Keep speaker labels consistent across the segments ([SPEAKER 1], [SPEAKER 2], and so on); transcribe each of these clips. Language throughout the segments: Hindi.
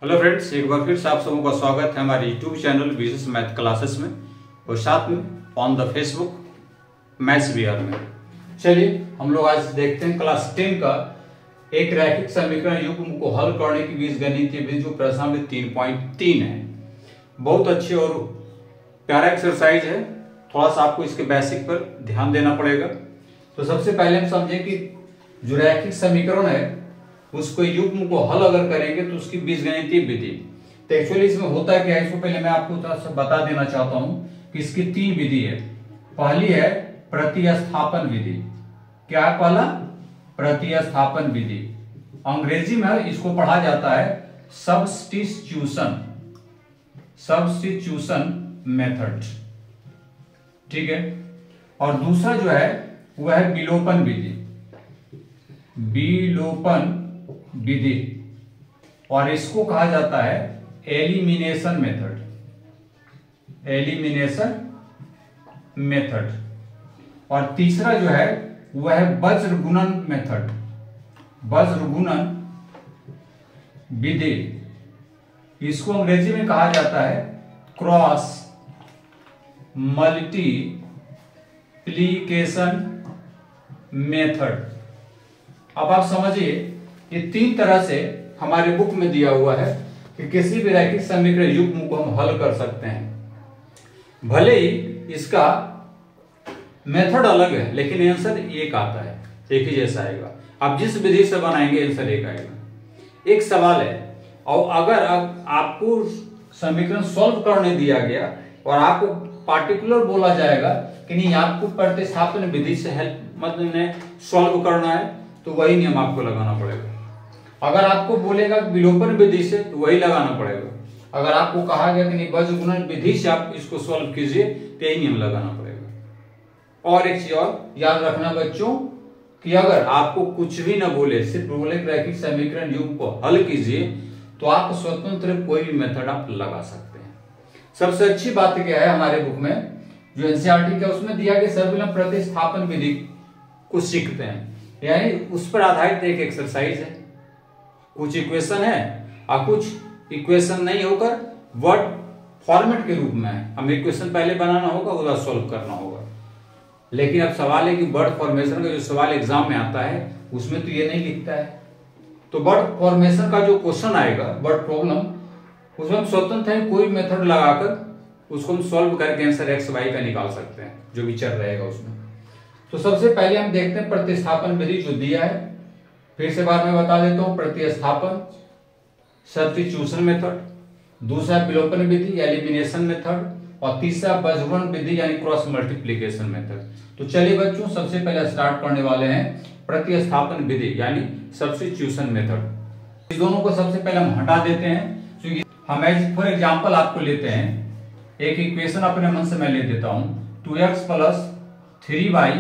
[SPEAKER 1] हेलो फ्रेंड्स, एक बार फिर से आप सबों का स्वागत है हमारे यूट्यूब चैनल विशेष मैथ क्लासेस में और साथ में on the Facebook maths Bihar में। चलिए हम लोग आज देखते हैं क्लास 10 का एक रैखिक समीकरण युग्म को हल करने की बीजगणितीय विधि जो प्रश्नावली 3.3 है। बहुत अच्छी और प्यारा एक्सरसाइज है। थोड़ा सा आपको इसके बेसिक पर ध्यान देना पड़ेगा। तो सबसे पहले हम समझे कि जो रैखिक समीकरण है उसको युग्म को हल अगर करेंगे तो उसकी बीजगणितीय विधि। तो एक्चुअली इसमें होता क्या है, इसको पहले मैं आपको थोड़ा सा बता देना चाहता हूं कि इसकी 3 विधि है। पहली है प्रतिस्थापन विधि। क्या है पहला? प्रतिस्थापन विधि। अंग्रेजी में इसको पढ़ा जाता है सब्स्टिट्यूशन मेथड। ठीक है। और दूसरा जो है वह है विलोपन विधि और इसको कहा जाता है एलिमिनेशन मेथड। और तीसरा जो है वह है वज्र गुणन विधि। इसको अंग्रेजी में कहा जाता है क्रॉस मल्टीप्लिकेशन मेथड। अब आप समझिए ये 3 तरह से हमारे बुक में दिया हुआ है कि किसी भी रैखिक समीकरण युग्म को हम हल कर सकते हैं। भले ही इसका मेथड अलग है लेकिन आंसर एक आता है, एक ही जैसा आएगा। आप जिस विधि से बनाएंगे आंसर एक आएगा। एक सवाल है, और अगर आपको समीकरण सॉल्व करने दिया गया और आपको पार्टिकुलर बोला जाएगा कि नहीं आपको प्रतिस्थापन विधि से हेल्प मतलब सॉल्व करना है तो वही नियम आपको लगाना पड़ेगा। अगर आपको बोलेगा विलोपन विधि से तो वही लगाना पड़ेगा। अगर आपको कहा गया कि नहीं वज्र गुणन विधि से आप इसको सॉल्व कीजिए तो यही नियम लगाना पड़ेगा। और एक चीज और याद रखना बच्चों कि अगर आपको कुछ भी ना बोले, सिर्फ बोले रैखिक समीकरण युग्म को हल कीजिए तो आप स्वतंत्र कोई भी मेथड आप लगा सकते हैं। सबसे अच्छी बात क्या है, हमारे बुक में जो एनसीईआरटी का उसमें दिया गया सर्वप्रथम प्रतिस्थापन विधि को सीखते हैं, यानी उस पर आधारित एक एक्सरसाइज है। कुछ इक्वेशन है और कुछ इक्वेशन नहीं होकर वर्ड फॉर्मेट के रूप में है। हमें इक्वेशन पहले बनाना होगा, उसका सॉल्व करना होगा। लेकिन अब सवाल है कि वर्ड फॉर्मेशन का जो सवाल एग्जाम में आता है उसमें तो ये नहीं लिखता है। तो वर्ड फॉर्मेशन का जो क्वेश्चन आएगा, वर्ड प्रॉब्लम, उसमें हम स्वतंत्र है कोई मेथड लगाकर उसको हम सॉल्व करके आंसर एक्स वाई का निकाल सकते हैं जो भी चल रहेगा उसमें। तो सबसे पहले हम देखते हैं प्रतिस्थापन विधि जो दिया है। फिर से बार में बता देता हूं, प्रतिस्थापन सब्स्टिट्यूशन मेथड, दूसरा विलोपन विधि एलिमिनेशन मेथड, और तीसरा वज्रगुणन विधि यानी क्रॉस मल्टीप्लिकेशन मेथड। तो चलिए बच्चों सबसे पहले स्टार्ट करने वाले हैं प्रतिस्थापन विधि यानी सब्स्टिट्यूशन मेथड। इस दोनों को सबसे पहले हम हटा देते हैं। क्योंकि हम फॉर एग्जाम्पल आपको लेते हैं, एक इक्वेशन अपने मन से मैं ले देता हूं 2x + 3y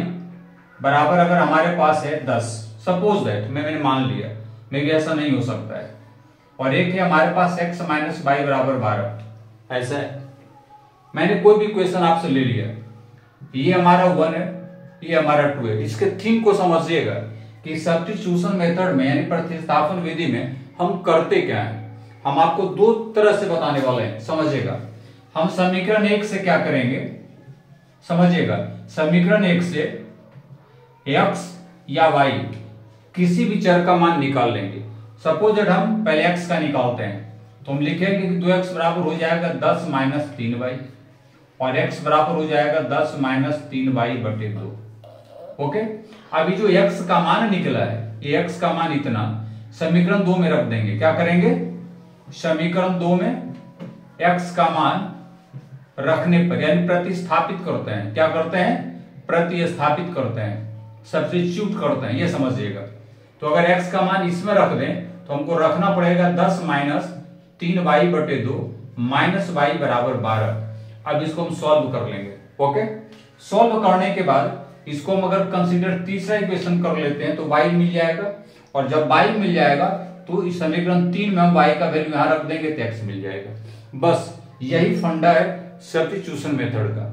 [SPEAKER 1] बराबर अगर हमारे पास है 10, सपोज दैट मैंने मान लिया, मे भी ऐसा नहीं हो सकता है, और एक है हमारे पास x - y बराबर 12, ऐसा है। मैंने कोई भी इक्वेशन आपसे ले लिया, ये हमारा 1 है, ये हमारा 2 है। इसके थीम को समझिएगा कि सब्स्टिट्यूशन मेथड में यानी प्रतिस्थापन विधि में हम करते क्या है। हम आपको 2 तरह से बताने वाले हैं, समझिएगा। हम समीकरण 1 से क्या करेंगे, समझिएगा। समीकरण 1 से x या y किसी भी चर का मान निकाल लेंगे। सपोज दैट हम पहले x का निकालते हैं तो हम लिखेंगे कि 2x बराबर हो जाएगा 10 - 3y और x बराबर हो जाएगा 10 - 3y/2। ओके। अभी जो x का मान निकला है, ये x का मान इतना समीकरण 2 में रख देंगे। क्या करेंगे, समीकरण 2 में x का मान रखने पर यानी प्रतिस्थापित करते हैं। क्या करते हैं, प्रतिस्थापित करते हैं, सब्स्टिट्यूट करते हैं, ये समझिएगा। तो अगर x का मान इसमें रख दें तो हमको रखना पड़ेगा 10 - 3y/2 -y = 12। अब इसको हम सॉल्व कर लेंगे। ओके। सॉल्व करने के बाद इसको हम अगर कंसीडर तीसरा इक्वेशन कर लेते हैं तो y मिल जाएगा, और जब y मिल जाएगा तो इस समीकरण 3 में हम y का वैल्यू यहां रख देंगे तो x मिल जाएगा। बस यही फंडा है सब्स्टिट्यूशन मेथड का।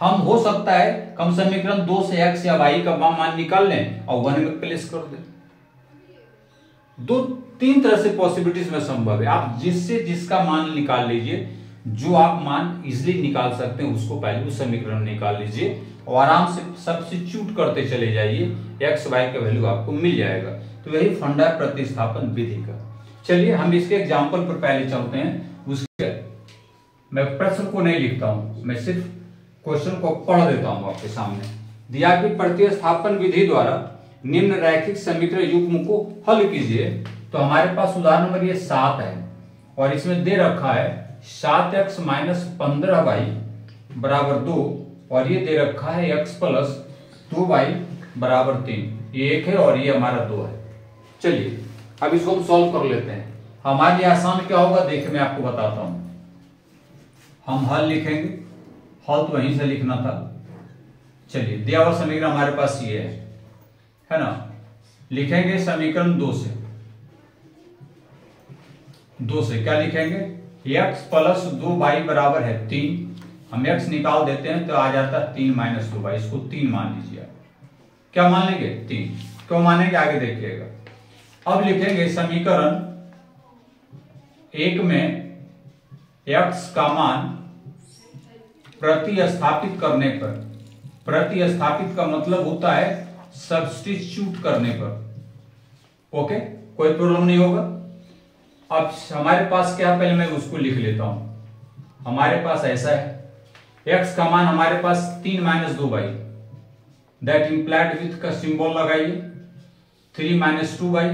[SPEAKER 1] हम हो सकता है कम समीकरण 2 से x या y का मान निकाल लें और 1 में प्लेस कर दें। दो तीन तरह से पॉसिबिलिटीज में संभव है, आप जिससे जिसका मान निकाल लीजिए, जो आप मान इजिली निकाल सकते हैं उसको पहले उस समीकरण निकाल लीजिए और आराम से सब्स्टिट्यूट करते चले जाइए, एक्स वाई का वैल्यू आपको मिल जाएगा। तो यही फंडा है प्रतिस्थापन विधि का। चलिए हम इसके एग्जाम्पल पर पहले चलते हैं। उसके मैं प्रश्न को नहीं लिखता हूं, मैं सिर्फ क्वेश्चन को पढ़ देता हूं आपके सामने। दिया कि प्रतिस्थापन विधि द्वारा निम्न रैखिक समीकरण युग्म को हल कीजिए। तो हमारे पास उदाहरण नंबर ये 7 है और इसमें दे रखा है 7x माइनस 15y बराबर 2 और ये दे रखा है x प्लस 2y बराबर 3। ये 1 है और ये हमारा 2 है। चलिए अब इसको हम सॉल्व कर लेते हैं। हमारे लिए आसान क्या होगा देखिए, मैं आपको बताता हूं। हम हल लिखेंगे, हल तो वहीं से लिखना था। चलिए दिया हुआ समीकरण हमारे पास ये है ना। लिखेंगे समीकरण 2 से क्या लिखेंगे, x प्लस 2y बराबर है 3। हम x निकाल देते हैं तो आ जाता है 3 माइनस 2y, इसको 3 मान लीजिए। क्या मान लेंगे 3, क्यों मानेंगे आगे देखिएगा। अब लिखेंगे समीकरण 1 में x का मान प्रतिस्थापित करने पर, प्रतिस्थापित का मतलब होता है सब्स्टिट्यूट करने पर। ओके, कोई प्रॉब्लम नहीं होगा। अब हमारे पास क्या है, पहले मैं उसको लिख लेता हूं। हमारे पास ऐसा है, x का मान हमारे पास 3 minus 2y, that implied with का सिंबल लगाइए, 3 माइनस 2y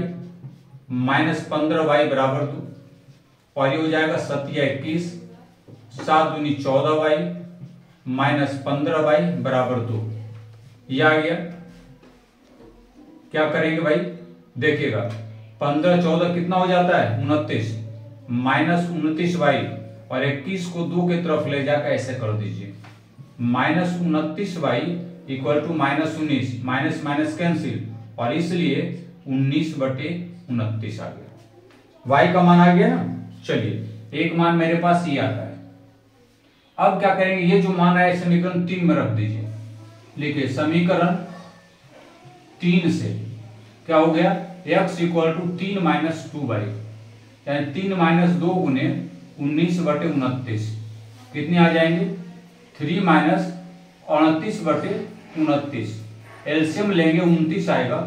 [SPEAKER 1] माइनस 15y बराबर 2 और ये हो जाएगा 7 या 21, 7 दूनी 14y माइनस 15y बराबर 2। ये आ गया। क्या करेंगे भाई देखिएगा, 15 14 कितना हो जाता है 29, माइनस 29y और 21 को 2 की तरफ ले जाकर ऐसे कर दीजिए, minus 29y equal to minus 19, minus minus cancel और इसलिए 19/29 आ गया। y का मान आ गया ना। चलिए एक मान मेरे पास ये आता है। अब क्या करेंगे, ये जो मान है समीकरण 3 में रख दीजिए। लिखिए समीकरण 3 से क्या हो गया, x equal to 3 minus 2y यानी 3 माइनस 2 गुने 19/29 कितने आ जाएंगे, 3 माइनस 29/29। एलसीएम लेंगे 29 आएगा,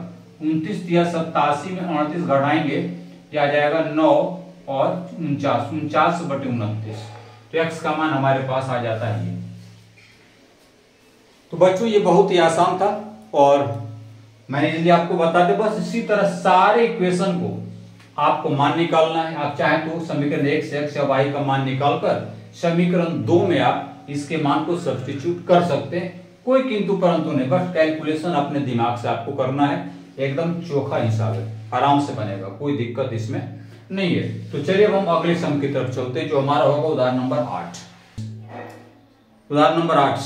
[SPEAKER 1] 29 या 87 में 29 घटाएंगे क्या आ जाएगा 9 और 49/29। तो x का मान हमारे पास आ जाता है ये। तो बच्चों ये बहुत ही आसान था और मैंने इसलिए आपको बता दे, बस इसी तरह सारे इक्वेशन को आपको मान निकालना है। आप चाहे तो समीकरण 1 से x या y का मान निकालकर समीकरण 2 में आप इसके मान को सब्स्टिट्यूट कर सकते हैं। कोई किंतु परंतु नहीं, बस कैलकुलेशन अपने दिमाग से आपको करना है। एकदम चोखा हिसाब है, आराम से बनेगा, कोई दिक्कत इसमें नहीं है। तो चलिए अब हम अगले सम की तरफ चलते हैं जो हमारा होगा उदाहरण नंबर 8। उदाहरण नंबर 8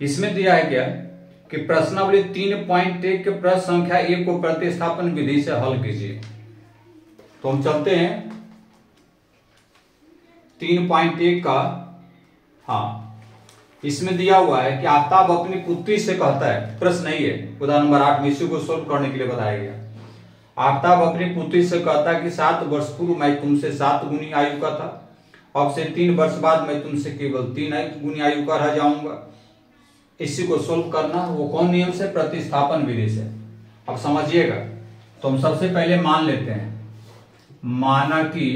[SPEAKER 1] इसमें दिया है क्या कि प्रश्नावली 3.1 के प्रश्न संख्या 1 को प्रतिस्थापन विधि से हल कीजिए। तो हम चलते हैं 3.1 का। हाँ, इसमें दिया हुआ है कि आफ्ताब अपनी पुत्री से कहता है, प्रश्न नहीं है, उदाहरण नंबर 8 में इसी को सोल्व करने के लिए बताया गया। आफ्ताब अपनी पुत्री से कहता है कि 7 वर्ष पूर्व मैं तुमसे 7 गुनी आयु का था, अब से 3 वर्ष बाद मैं तुमसे केवल 3 गुनी आयु का रह जाऊंगा। इसी को सोल्व करना, वो कौन नियम से, प्रतिस्थापन विधि से। अब समझिएगा, तो हम सबसे पहले मान लेते हैं, माना कि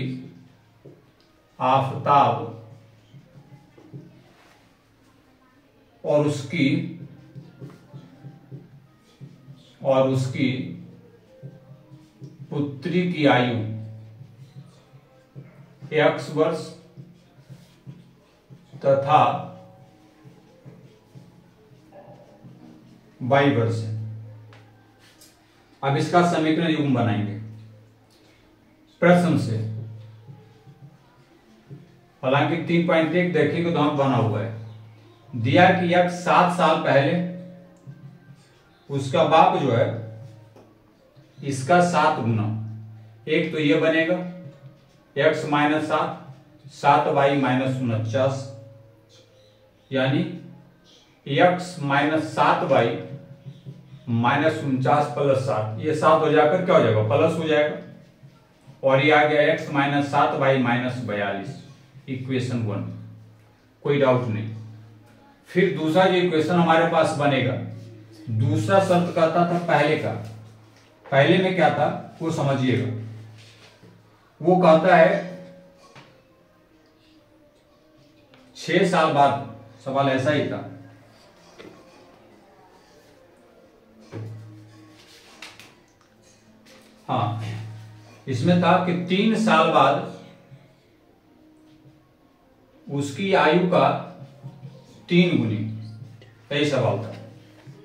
[SPEAKER 1] आफ्ताब और उसकी पुत्री की आयु x वर्ष तथा y वर्ष है। अब इसका समीकरण युग्म बनाएंगे प्रश्न से। हालांकि 3.1 देखेंगे तो हम बना हुआ है, दिया कि x 7 साल पहले उसका बाप जो है इसका 7 गुना, एक तो ये बनेगा x माइनस 7y माइनस 49 यानी x minus 7y minus 49 plus 7, ये 7 हो जाकर क्या हो जाएगा, प्लस हो जाएगा। और ये आ गया x minus 7y minus 42, equation 1। कोई डाउट नहीं। फिर दूसरा जो इक्वेशन हमारे पास बनेगा, दूसरा शर्त कहता था पहले का, पहले में क्या था वो समझिएगा। वो कहता है 6 साल बाद, सवाल ऐसा ही था, हाँ इसमें था कि 3 साल बाद उसकी आयु का 3 गुनी, यही सवाल था।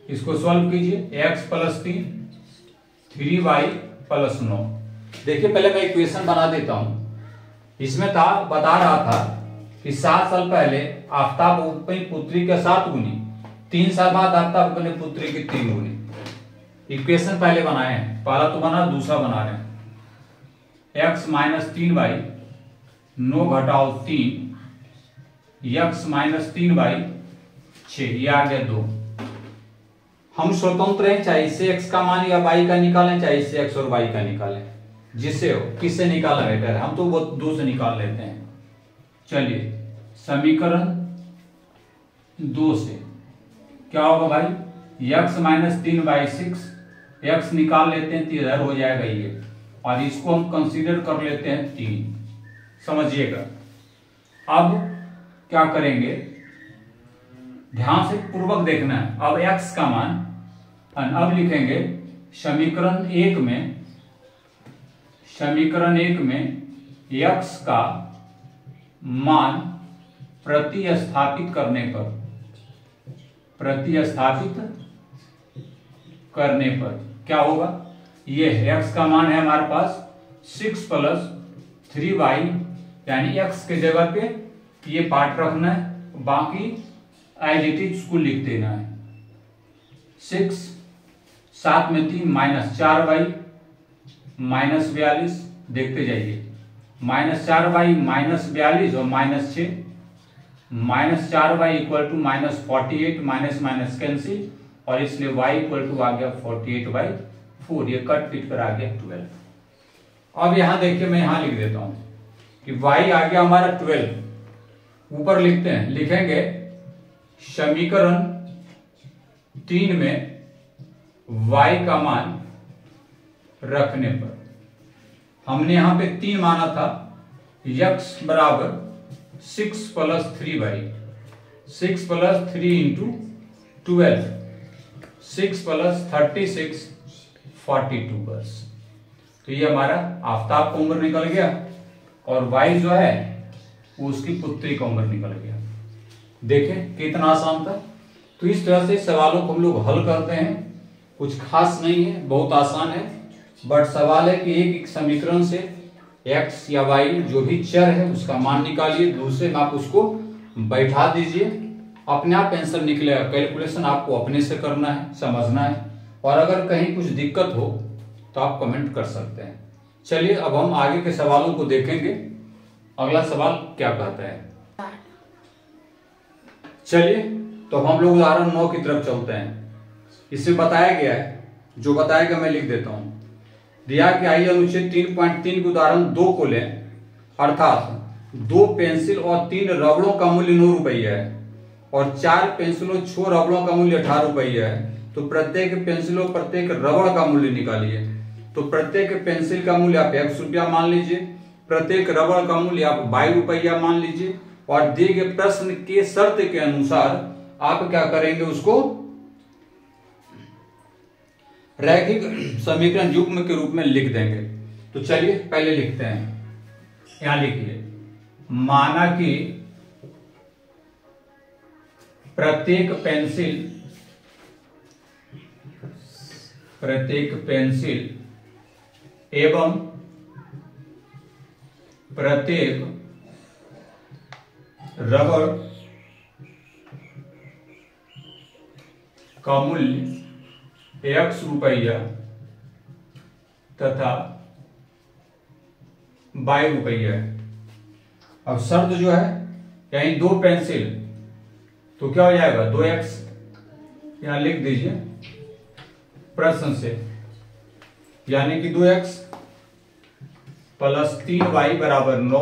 [SPEAKER 1] इसको सॉल्व कीजिए, x प्लस 3, 3y प्लस 9। देखिए पहले मैं इक्वेशन बना देता हूं। इसमें था, बता रहा था कि 7 साल पहले आफताब अपनी पुत्री के 7 गुनी, 3 साल बाद आफताब अपनी पुत्री की 3 गुनी। इक्वेशन पहले बनाए हैं, पहला तो बना, दूसरा बना रहे हैं। x माइनस 3y, 9 घटाओ 3, x माइनस 3y 6, ये आ गया 2। हम स्वतंत्र हैं, चाहे इससे x का मान या y का निकालें, चाहे इससे x और y का निकालें, जिससे हो। किससे निकालना बेटर है, हम तो वो 2 से निकाल लेते हैं। चलिए समीकरण 2 से क्या होगा भाई, x माइनस 3y 6, x निकाल लेते हैं तो इधर हो जाएगा ये, और इसको हम कंसीडर कर लेते हैं 3। समझिएगा। अब क्या करेंगे, ध्यान से पूर्वक देखना है। अब x का मान, अब लिखेंगे समीकरण 1 में, समीकरण 1 में x का मान प्रतिस्थापित करने पर, प्रतिस्थापित करने पर क्या होगा, ये x का मान है हमारे पास 6 प्लस 3y, यानी x के जगह पे ये पार्ट रखना है, बाकी एज इट इज उसको लिख देना है। 6, 7 में 3 माइनस 4y माइनस 42, देखते जाइए, माइनस 4y माइनस 42 और minus 6, minus 4y equal to minus 48, minus minus cancel, और इसलिए y इक्वल टू आ गया 48/4, ये कट पीट कर आ गया 12। अब यहां देखिए, मैं यहां लिख देता हूं कि y आ गया हमारा 12। ऊपर लिखते हैं, लिखेंगे समीकरण 3 में y का मान रखने पर, हमने यहां पे 3 माना था, x बराबर 6 plus 3y, 6 plus 3 into 12, 6 plus 36, 42 बस। तो ये हमारा आफताब का उम्र निकल गया, और y जो है वो उसकी पुत्री का उम्र निकल गया। देखें कितना आसान था। तो इस तरह से सवालों को हम लोग हल करते हैं, कुछ खास नहीं है, बहुत आसान है। बट सवाल है कि एक समीकरण से x या y जो भी चर है उसका मान निकालिए, दूसरे में आप उसको बैठा दीजिए, अपने आप आंसर निकलेगा। कैलकुलेशन आपको अपने से करना है, समझना है, और अगर कहीं कुछ दिक्कत हो तो आप कमेंट कर सकते हैं। चलिए अब हम आगे के सवालों को देखेंगे। अगला सवाल क्या कहता है, चलिए तो हम लोग उदाहरण 9 की तरफ चलते हैं। इसमें बताया गया है, जो बताया गया मैं लिख देता हूं। दिया कि आइए अनुच्छेद 3.3 के उदाहरण 2 को लें, अर्थात 2 पेंसिल और 3 रबड़ों का मूल्य 9 रुपया है, और 4 पेंसिलों 6 रबड़ों का मूल्य 18 रुपया है। तो प्रत्येक पेंसिलों प्रत्येक रबड़ का मूल्य निकालिए। तो प्रत्येक पेंसिल का मूल्य आप 100 रुपया मान लीजिए, प्रत्येक रबड़ का मूल्य आप 22 रुपया मान लीजिए, और दिए गए प्रश्न के शर्त के अनुसार आप क्या करेंगे, उसको रैखिक समीकरण युग्म के रूप में लिख देंगे। तो चलिए पहले लिखते हैं, यहां लिखिए, माना कि प्रत्येक पेंसिल एवं प्रत्येक रबड़ का मूल्य 1 रुपया तथा 22 रुपया है। अब शर्त जो है, यानी 2 पेंसिल, तो क्या हो जाएगा 2x, यहां लिख दीजिए प्रश्न से, यानी कि 2x प्लस 3y बराबर 9,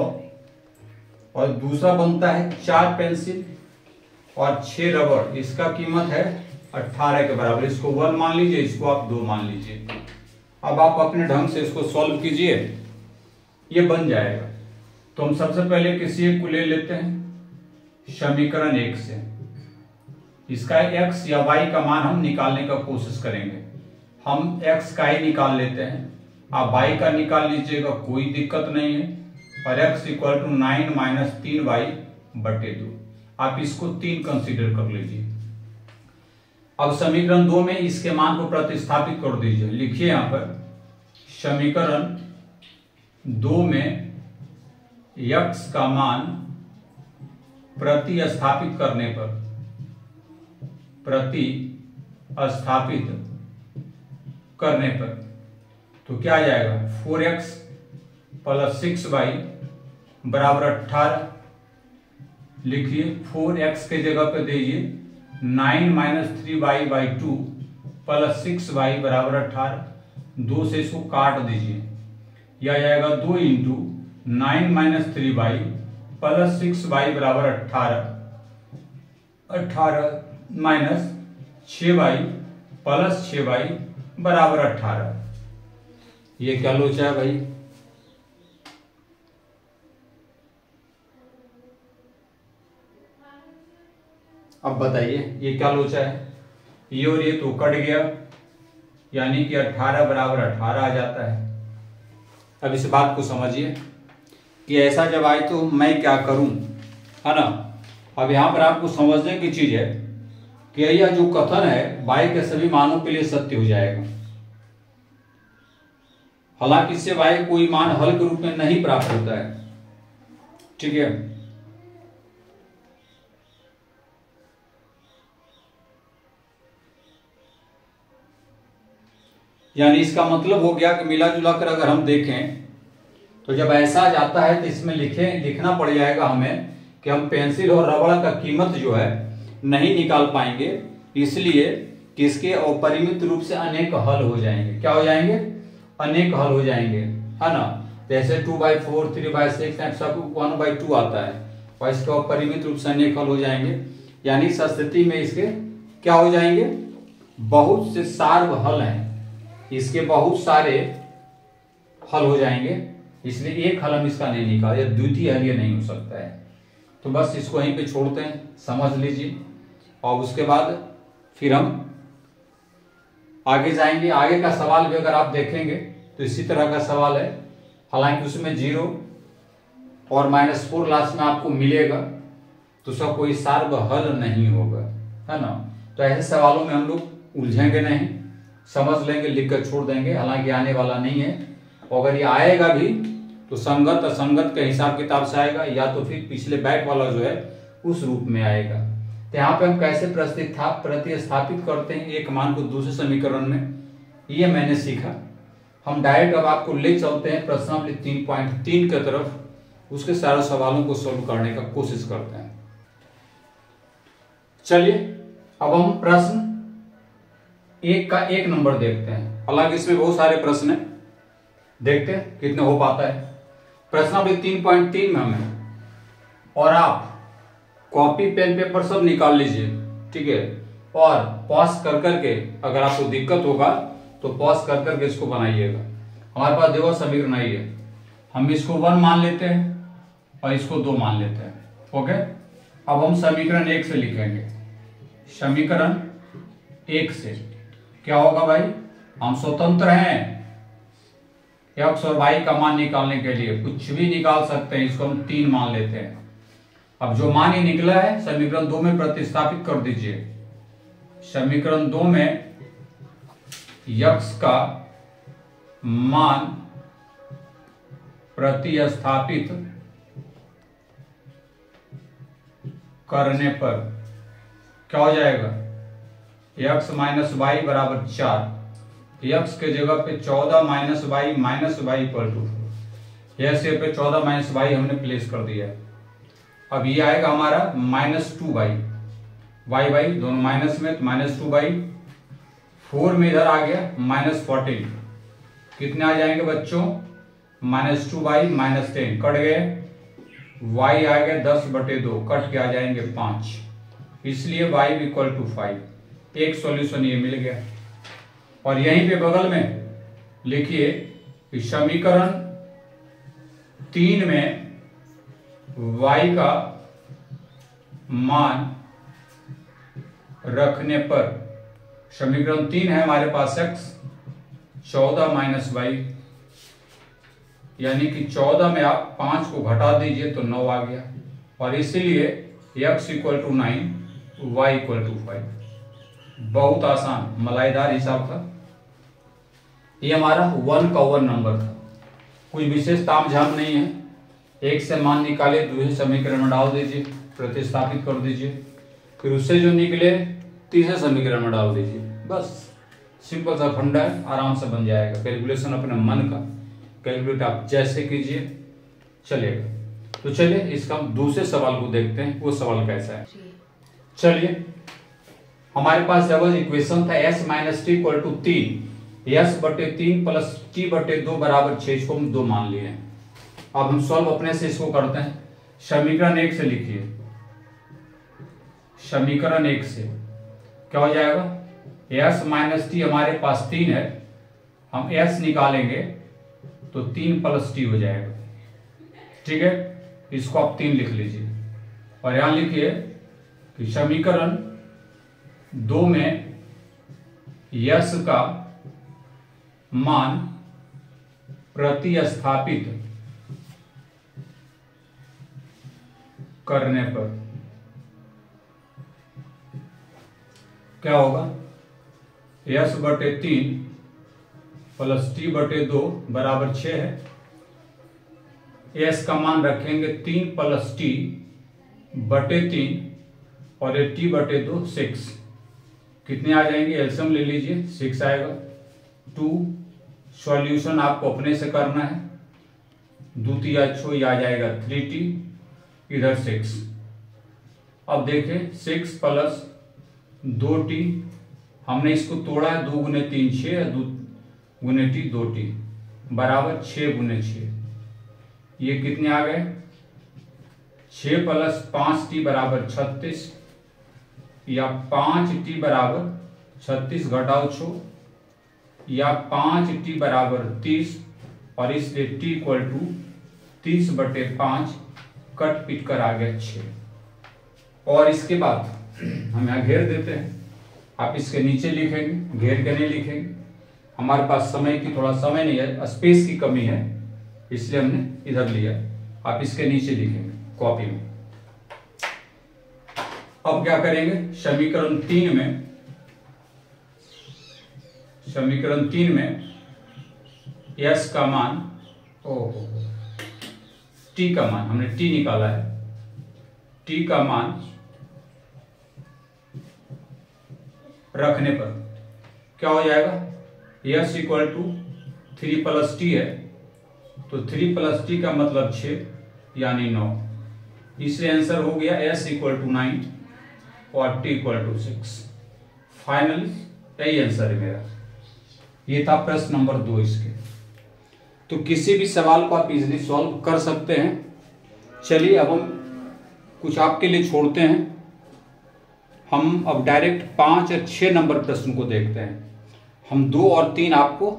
[SPEAKER 1] और दूसरा बनता है 4 पेंसिल और 6 रबड़, इसका कीमत है 18 के बराबर। इसको 1 मान लीजिए, इसको आप 2 मान लीजिए। अब आप अपने ढंग से इसको सॉल्व कीजिए, ये बन जाएगा। तो हम सबसे पहले किसी एक को ले लेते हैं समीकरण 1 से, इसका x या y का मान हम निकालने का कोशिश करेंगे। हम x का ही निकाल लेते हैं, आप y का निकाल लीजिएगा, कोई दिक्कत नहीं है। और x equal to 9 minus 3y बटे 2, आप इसको 3 कंसीडर कर लीजिए। अब समीकरण 2 में इसके मान को प्रतिस्थापित कर दीजिए। लिखिए यहां पर समीकरण 2 में x का मान प्रतिस्थापित करने पर तो क्या आ जाएगा, 4x प्लस 6y बराबर 18। लिखिए 4x के जगह पे दीजिए 9 minus 3y by 2 plus 6y बराबर 18। 2 से इसको काट दीजिए, यह आ जाएगा 2 into 9 minus 3y plus 6y बराबर 18 माइनस 6y प्लस 6y बराबर 18। ये क्या लोचा है भाई? अब बताइए ये क्या लोचा है? ये और ये तो कट गया, यानी कि 18 बराबर 18 आ जाता है। अब इस बात को समझिए कि ऐसा जब आए तो मैं क्या करूं, है ना। अब यहां पर आपको समझने की चीज है कि यह जो कथन है y के सभी मानों के लिए सत्य हो जाएगा। हालांकि इससे y कोई मान हल के रूप में नहीं प्राप्त होता है, ठीक है। यानी इसका मतलब हो गया कि मिला जुला कर अगर हम देखें तो जब ऐसा जाता है तो इसमें लिखना पड़ जाएगा हमें कि हम पेंसिल और रबड़ का कीमत जो है नहीं निकाल पाएंगे, इसलिए कि इसके अपरिमित रूप से अनेक हल हो जाएंगे। क्या हो जाएंगे? अनेक हल हो जाएंगे, है ना। जैसे 2/4, 3/6 सब 1/2 आता है, और इसके अपरिमित रूप से अनेक हल हो जाएंगे। यानी इस स्थिति में इसके क्या हो जाएंगे? बहुत से सार्व हल हैं, इसके बहुत सारे हल हो जाएंगे, इसलिए एक हल हम इसका नहीं निकाल, या द्वितीय हल ये नहीं हो सकता है। तो बस इसको यहीं पे छोड़ते हैं, समझ लीजिए। और उसके बाद फिर हम आगे जाएंगे। आगे का सवाल भी अगर आप देखेंगे तो इसी तरह का सवाल है, हालांकि उसमें 0 और -4 लास्ट में आपको मिलेगा, तो उसका कोई सार्व हल नहीं होगा, है ना। तो ऐसे सवालों में हम लोग उलझेंगे नहीं, समझ लेंगे, लिख कर छोड़ देंगे। हालांकि आने वाला नहीं है, और अगर ये आएगा भी तो संगत असंगत के हिसाब किताब से आएगा, या तो फिर पिछले बैक वाला जो है उस रूप में आएगा। तो यहाँ पे हम कैसे प्रतिस्थापित करते हैं एक मान को दूसरे समीकरण में, ये मैंने सीखा। हम डायरेक्ट अब आपको ले चलते हैं प्रश्नावली 3.3 की तरफ, उसके सारे सवालों को सोल्व करने का कोशिश करते हैं। चलिए अब हम प्रश्न 1 का 1 नंबर देखते हैं। हालांकि इसमें बहुत सारे प्रश्न हैं, देखते हैं कितने हो पाता है। प्रश्नावली 3.3 में हमें, और आप कॉपी पेन पेपर सब निकाल लीजिए, ठीक है। और पॉज कर करके अगर आपको दिक्कत होगा तो पॉज कर करके इसको बनाइएगा। हमारे पास देखो समीकरण आई है, हम इसको 1 मान लेते हैं और इसको 2 मान लेते हैं, ओके। अब हम समीकरण 1 से लिखेंगे। समीकरण 1 से क्या होगा भाई? हम स्वतंत्र हैं x और y का मान निकालने के लिए, कुछ भी निकाल सकते हैं। इसको हम 3 मान लेते हैं। अब जो मान ही निकला है समीकरण 2 में प्रतिस्थापित कर दीजिए। समीकरण 2 में x का मान प्रतिस्थापित करने पर क्या हो जाएगा? x माइनस वाई बराबर 4, x के जगह पे 14 माइनस वाई इक्वल टू 4। ऐसे पे 14 माइनस वाई हमने प्लेस कर दिया है। अब ये आएगा हमारा -2y, वाई दोनों माइनस में, तो -2y, 4 में इधर आ गया -14। कितने आ जाएंगे बच्चों? -2y -10 कट गए, y आ गया 10/2 कट के आ जाएंगे 5, इसलिए y = 5। एक सॉल्यूशन ये मिल गया। और यहीं पे बगल में लिखिए कि समीकरण 3 में y का मान रखने पर, समीकरण 3 है हमारे पास x 14 - y, यानी कि 14 में आप 5 को घटा दीजिए तो 9 आ गया, और इसीलिए x = 9 y = 5। बहुत आसान मलाईदार हिसाब था। ये हमारा 1 का 1 नंबर था, कोई विशेष तामझाम नहीं है। एक से मान निकाले, दूसरे समीकरण में डाल दीजिए, प्रतिस्थापित कर दीजिए, फिर उससे जो निकले तीसरे समीकरण में डाल दीजिए, बस सिंपल सा फंडा है, आराम से बन जाएगा। कैलकुलेशन अपने मन का कैलकुलेट आप जैसे कीजिए चलेगा। तो चलिए इसका हम दूसरे सवाल को देखते हैं, वो सवाल कैसा है। चलिए हमारे पास डबल इक्वेशन था s - t = 3, s/3 + t/2 = 6, इसको हम 2 मान लिए हैं। अब हम सॉल्व अपने से इसको करते हैं। समीकरण 1 से लिखिए, समीकरण 1 से क्या हो जाएगा, s - t हमारे पास 3 है, हम s निकालेंगे तो 3 + t हो जाएगा, ठीक है। इसको आप 3 लिख लीजिए, और यहां लिखिए कि समीकरण 2 में s का मान प्रतिस्थापित करने पर क्या होगा, s/3 + t/2 = 6 है। s का मान रखेंगे 3 + t/3 और ये t/2 6, कितने आ जाएंगे, एलसीएम ले लीजिए, 6 आएगा। 2 सॉल्यूशन आपको अपने से करना है, द्वितीय छो आ जाएगा 3t, इधर 6। अब देखें 6 + 2t, हमने इसको तोड़ा है, 2 × 3 6, 2 × t 2t = 6 × 6, ये कितने आ गए, 6 + 5t = 36, या 5t = 36 घटाओ 6, या 5t = 30, और इसलिए t = 30/5 कट पिट कर आ गया 6। और इसके बाद हम यहाँ घेर देते हैं, आप इसके नीचे लिखेंगे, घेर के नहीं लिखेंगे, हमारे पास समय की थोड़ा समय नहीं है, स्पेस की कमी है, इसलिए हमने इधर लिया। आप इसके नीचे लिखेंगे कॉपी में। अब क्या करेंगे, समीकरण 3 में s का मान, t का मान, हमने t निकाला है, t का मान रखने पर क्या हो जाएगा, s = 3 + t है, तो 3 + t का मतलब 6 यानी 9, इसलिए आंसर हो गया s = 9 और t = 6। फाइनली यही आंसर है मेरा। ये था प्रश्न नंबर 2 इसके। तो किसी भी सवाल को आप इजीली सॉल्व कर सकते हैं। चलिए अब हम कुछ आपके लिए छोड़ते हैं, हम अब डायरेक्ट 5 और 6 नंबर प्रश्न को देखते हैं। हम 2 और 3 आपको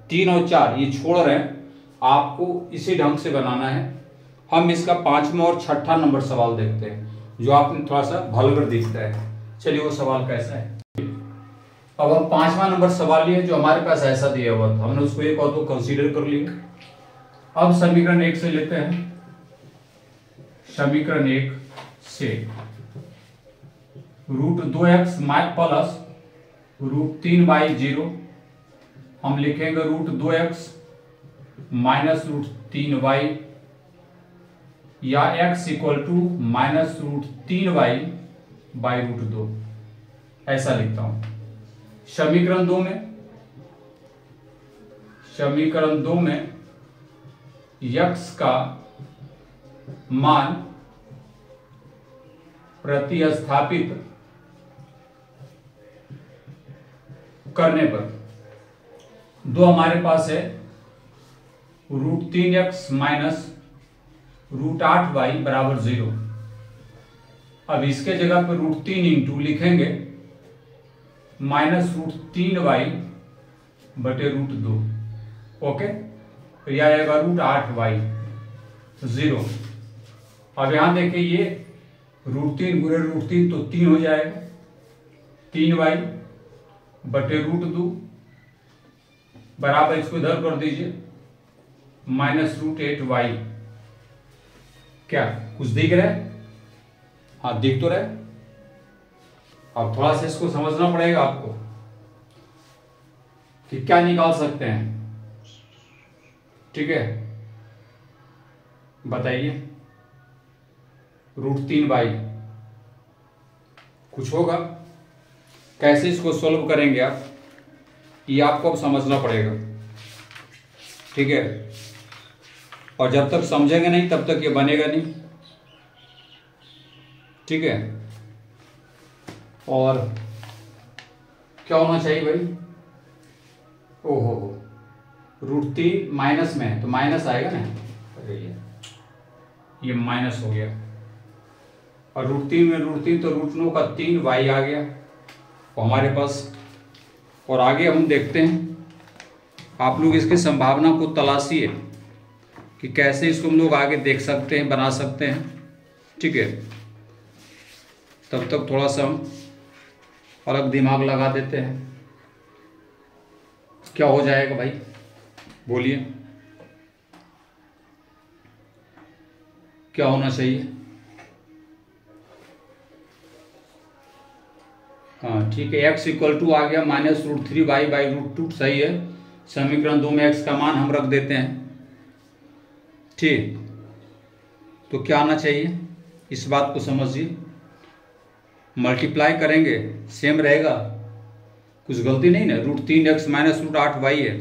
[SPEAKER 1] 3 और 4 ये छोड़ रहे हैं, आपको इसी ढंग से बनाना है। हम इसका 5वां और 6ठा नंबर सवाल देखते हैं, जो आपने थोड़ा सा भलगर दिखता है। चलिए वो सवाल कैसा है। अब हम 5वां नंबर सवाल लिए, जो हमारे पास ऐसा दिया हुआ था, हमने उसको 1 और 2 कंसीडर कर लिया। अब समीकरण 1 से लेते हैं। समीकरण 1 से √2x + √3y0 हम लिखेंगे √2x - √3y, या x = -√3y/√2, ऐसा लिखता हूं। समीकरण 2 में x का मान प्रतिस्थापित करने पर 2 हमारे पास है √3x माइनस √8y बराबर 0। अब इसके जगह पर √3 इंटू लिखेंगे माइनस √3y बटे √2। ओके, तो यह आएगा √8y 0। अब यहां देखिए ये √3 गुणे √3 तो 3 हो जाएगा, 3y बटे √2 बराबर, इसको इधर कर दीजिए, माइनस √8y। क्या कुछ दिख रहा है? हाँ, दिख तो रहा है। अब थोड़ा सा इसको समझना पड़ेगा आपको कि क्या निकाल सकते हैं। ठीक है, बताइए। √3y कुछ होगा, कैसे इसको सॉल्व करेंगे आप, ये आपको अब समझना पड़ेगा। ठीक है, और जब तक समझेंगे नहीं तब तक ये बनेगा नहीं। ठीक है, और क्या होना चाहिए भाई? ओहो, √3 माइनस में है तो माइनस आएगा ना। अरे ये माइनस हो गया, और √3 में √3 तो √9 का 3y आ गया हमारे पास। और आगे हम देखते हैं, आप लोग इसकी संभावना को तलाशिए कि कैसे इसको हम लोग आगे देख सकते हैं, बना सकते हैं। ठीक है, तब तक थोड़ा सा हम अलग दिमाग लगा देते हैं। क्या हो जाएगा भाई, बोलिए, क्या होना चाहिए? हाँ ठीक है, x इक्वल टू आ गया माइनस √3y बाई √2। सही है, समीकरण 2 में x का मान हम रख देते हैं। ठीक, तो क्या आना चाहिए, इस बात को समझिए। मल्टीप्लाई करेंगे सेम रहेगा, कुछ गलती नहीं ना। √3x माइनस √8y है,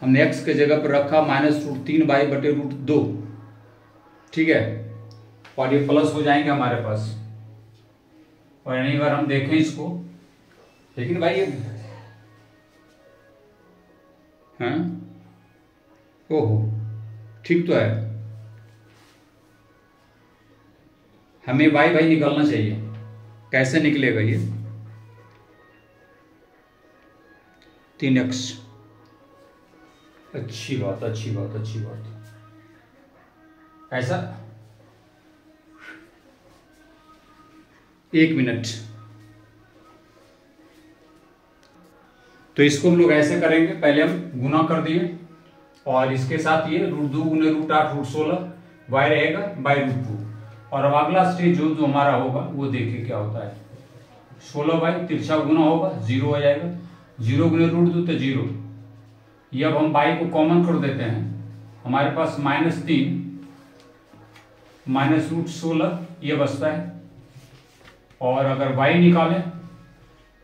[SPEAKER 1] हमने x के जगह पर रखा माइनस √3y बटे √2। ठीक है, और ये प्लस हो जाएंगे हमारे पास। और यानी अगर हम देखें इसको, लेकिन भाई ये हाँ, ओहो ठीक तो है, हमें y भाई निकालना चाहिए। कैसे निकलेगा ये? 3x। अच्छी बात, अच्छी बात, अच्छी बात। ऐसा 1 मिनट, तो इसको हम लोग ऐसे करेंगे, पहले हम गुना कर दिए और इसके साथ ये √2 गुने √8 √16 y रहेगा बाई √2। और अब अगला स्टेज जो हमारा होगा वो देखिए क्या होता है। 16 बाई तिरछा गुना होगा, 0 हो जाएगा, 0 गुने √2 तो 0। ये अब हम y को कॉमन कर देते हैं, हमारे पास -3 माइनस √16 ये बचता है। और अगर y निकालें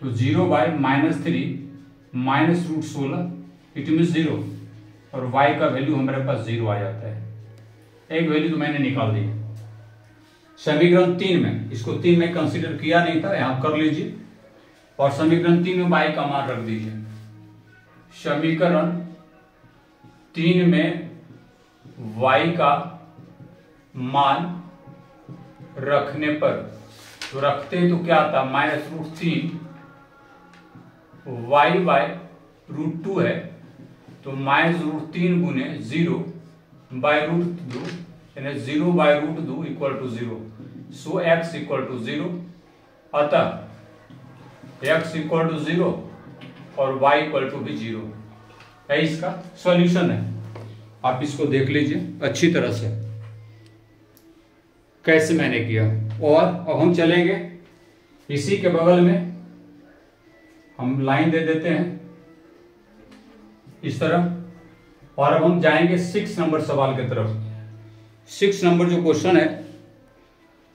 [SPEAKER 1] तो 0 बाई -3 माइनस √16 इट मीन्स 0, और y का वैल्यू हमारे पास 0 आ जाता है। एक वैल्यू तो मैंने निकाल दी समीकरण 3 में, इसको 3 में कंसीडर किया नहीं था, यहां कर लीजिए। और समीकरण 3 में y का मान रख दीजिए। समीकरण 3 में y का मान रखने पर, तो रखते हैं तो क्या आता है, -√3 y बाय √2 है, तो -√3 गुने 0 बाय √2 यानी 0 by √2 equal to 0। So x equal to 0। अतः x इक्वल टू 0 और y इक्वल टू भी 0 है, इसका सॉल्यूशन है। आप इसको देख लीजिए अच्छी तरह से कैसे मैंने किया। और अब हम चलेंगे इसी के बगल में, हम लाइन दे देते हैं इस तरह, और अब हम जाएंगे 6 नंबर सवाल की तरफ। 6 नंबर जो क्वेश्चन है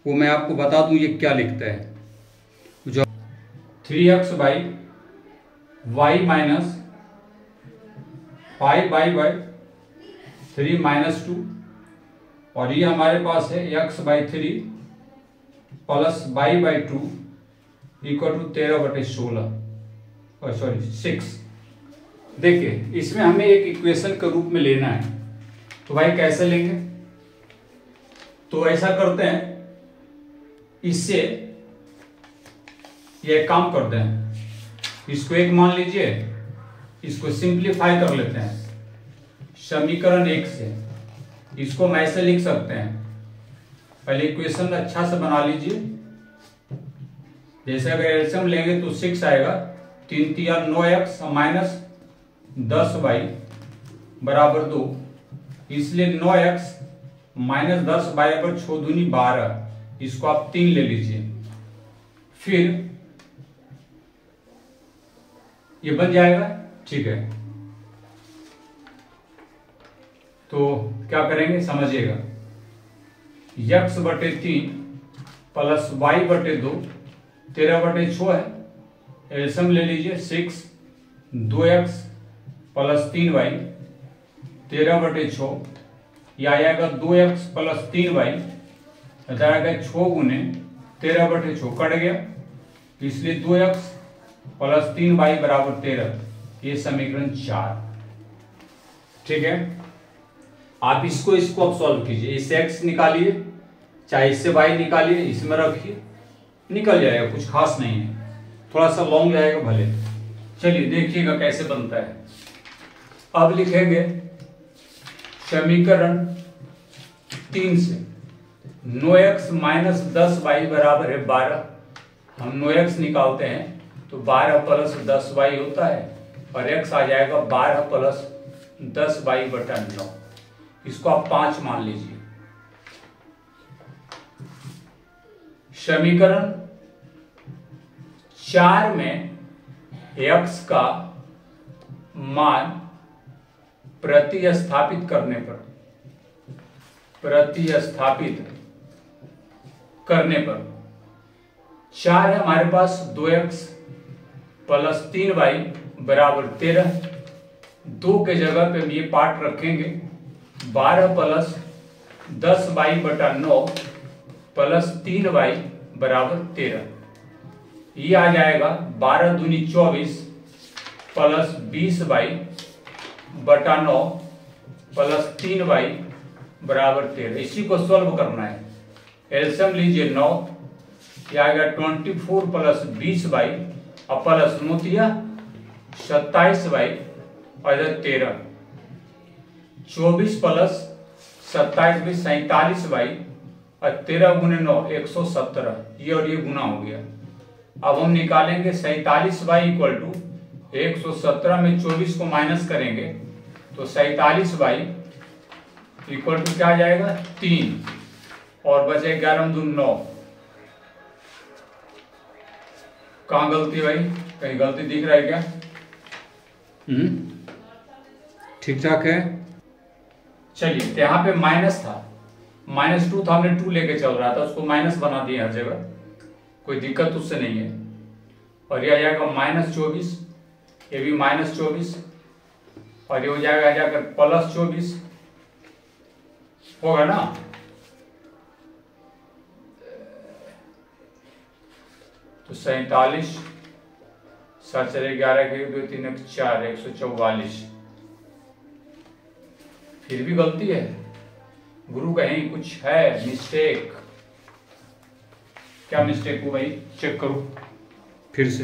[SPEAKER 1] वो मैं आपको बता दूं ये क्या लिखता है। जो 3x by y minus 5y by 3 minus 2, और ये हमारे पास है x by 3 plus y by 2 equal to 13/16, sorry 6। देखिए इसमें हमें एक इक्वेशन के रूप में लेना है, तो भाई कैसे लेंगे? तो ऐसा करते हैं, इससे ये काम करते हैं, इसको एक मान लीजिए, इसको सिंप्लीफाई कर लेते हैं समीकरण 1 से। इसको हम ऐसे लिख सकते हैं, पहले इक्वेशन अच्छा से बना लीजिए। जैसे अगर एलसीएम लेंगे तो 6 आएगा, 3 तिया 9x माइनस 10y बराबर 2, इसलिए 9x माइनस 10y पर 6 दूनी 12, इसको आप 3 ले लीजिए। फिर ये बन जाएगा, ठीक है। तो क्या करेंगे समझिएगा, x बटे 3 प्लस y बटे 2, 13 बटे 6 है, एलसीएम ले लीजिए 6, 2x प्लस 3y, 13 बटे 6, यह आ जाएगा 2x प्लस 3y, जाएगा 6 गुने 13 बटे 6 कट गया, इसलिए 2x प्लस 3y बराबर 13, ये समीकरण 4, ठीक है। आप इसको अब सॉल्व कीजिए, इससे x निकालिए, चाहे इससे y निकालिए, इसमें रखिए, निकल जाएगा, कुछ खास नहीं है, थोड़ा सा लॉन्ग जाएगा भले। चलिए देखिएगा कैसे बनता है। अब लिखेंगे समीकरण 3 से 9x माइनस 10y बराबर है 12। हम 9x निकालते हैं तो 12 प्लस 10y होता है, और x आ जाएगा 12 प्लस 10y बटा 9, इसको आप 5 मान लीजिए। समीकरण 4 में x का मान प्रतिस्थापित करने पर 4 है हमारे पास, 2x प्लस 3y बराबर 13, 2 के जगह पे हम ये पार्ट रखेंगे, 12 प्लस 10y बटा 9 प्लस 3y बराबर 13, ये आ जाएगा 12 दूनी 24 प्लस 20y बटा 9 प्लस 3y बराबर 13। इसी को सॉल्व करना है, एलसीएम लीजिए 9, ये आएगा 24 प्लस 20y और प्लस 9 दिया 27y और इधर 13, 24 प्लस 27 भी 47y और 13 गुने 9 117, ये और ये गुना हो गया। अब हम निकालेंगे 47y इक्वल टू 117 में 24 को माइनस करेंगे तो 47y इक्वल टू क्या आ जाएगा 3, और बचे 11 दून 9। कहाँ गलती भाई, कहीं गलती दिख रहा है क्या? ठीक ठाक है। चलिए, तो यहाँ पे माइनस था, -2 था, हमने 2 लेके चल रहा था, उसको माइनस बना दिया हर जगह, कोई दिक्कत उससे नहीं है। और ये आ जाएगा -24, ये भी -24, और ये हो जाएगा जाकर +24, होगा ना। तो 47 7 चले 11 के 2 3 1 4 144। फिर भी गलती है गुरु, कहीं कुछ है मिस्टेक। क्या मिस्टेक हो भाई, चेक करो फिर से।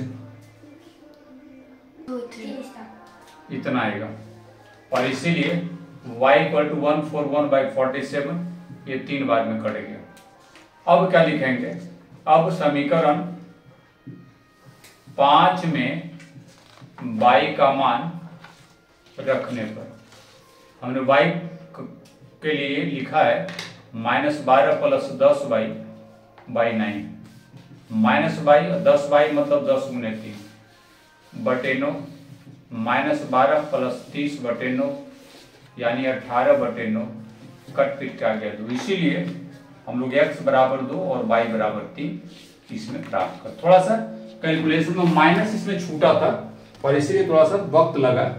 [SPEAKER 1] इतना आएगा, और इसीलिए y इक्वल टू 141/47, ये 3 बार में कट गया। अब क्या लिखेंगे, अब समीकरण 5 में y का मान रखने पर, हमने y के लिए लिखा है -12 plus 10y by 9, -y 10y मतलब 10 गुने 3 बटे 9, -12 प्लस 30 बटे 9 यानी 18 बटे 9, कट पिट के आ गया 2। इसीलिए हम लोग x बराबर 2 और y बराबर 3 इसमें प्राप्त कर। थोड़ा सा कैलकुलेशन में माइनस इसमें छूटा था और इसीलिए थोड़ा सा वक्त लगा,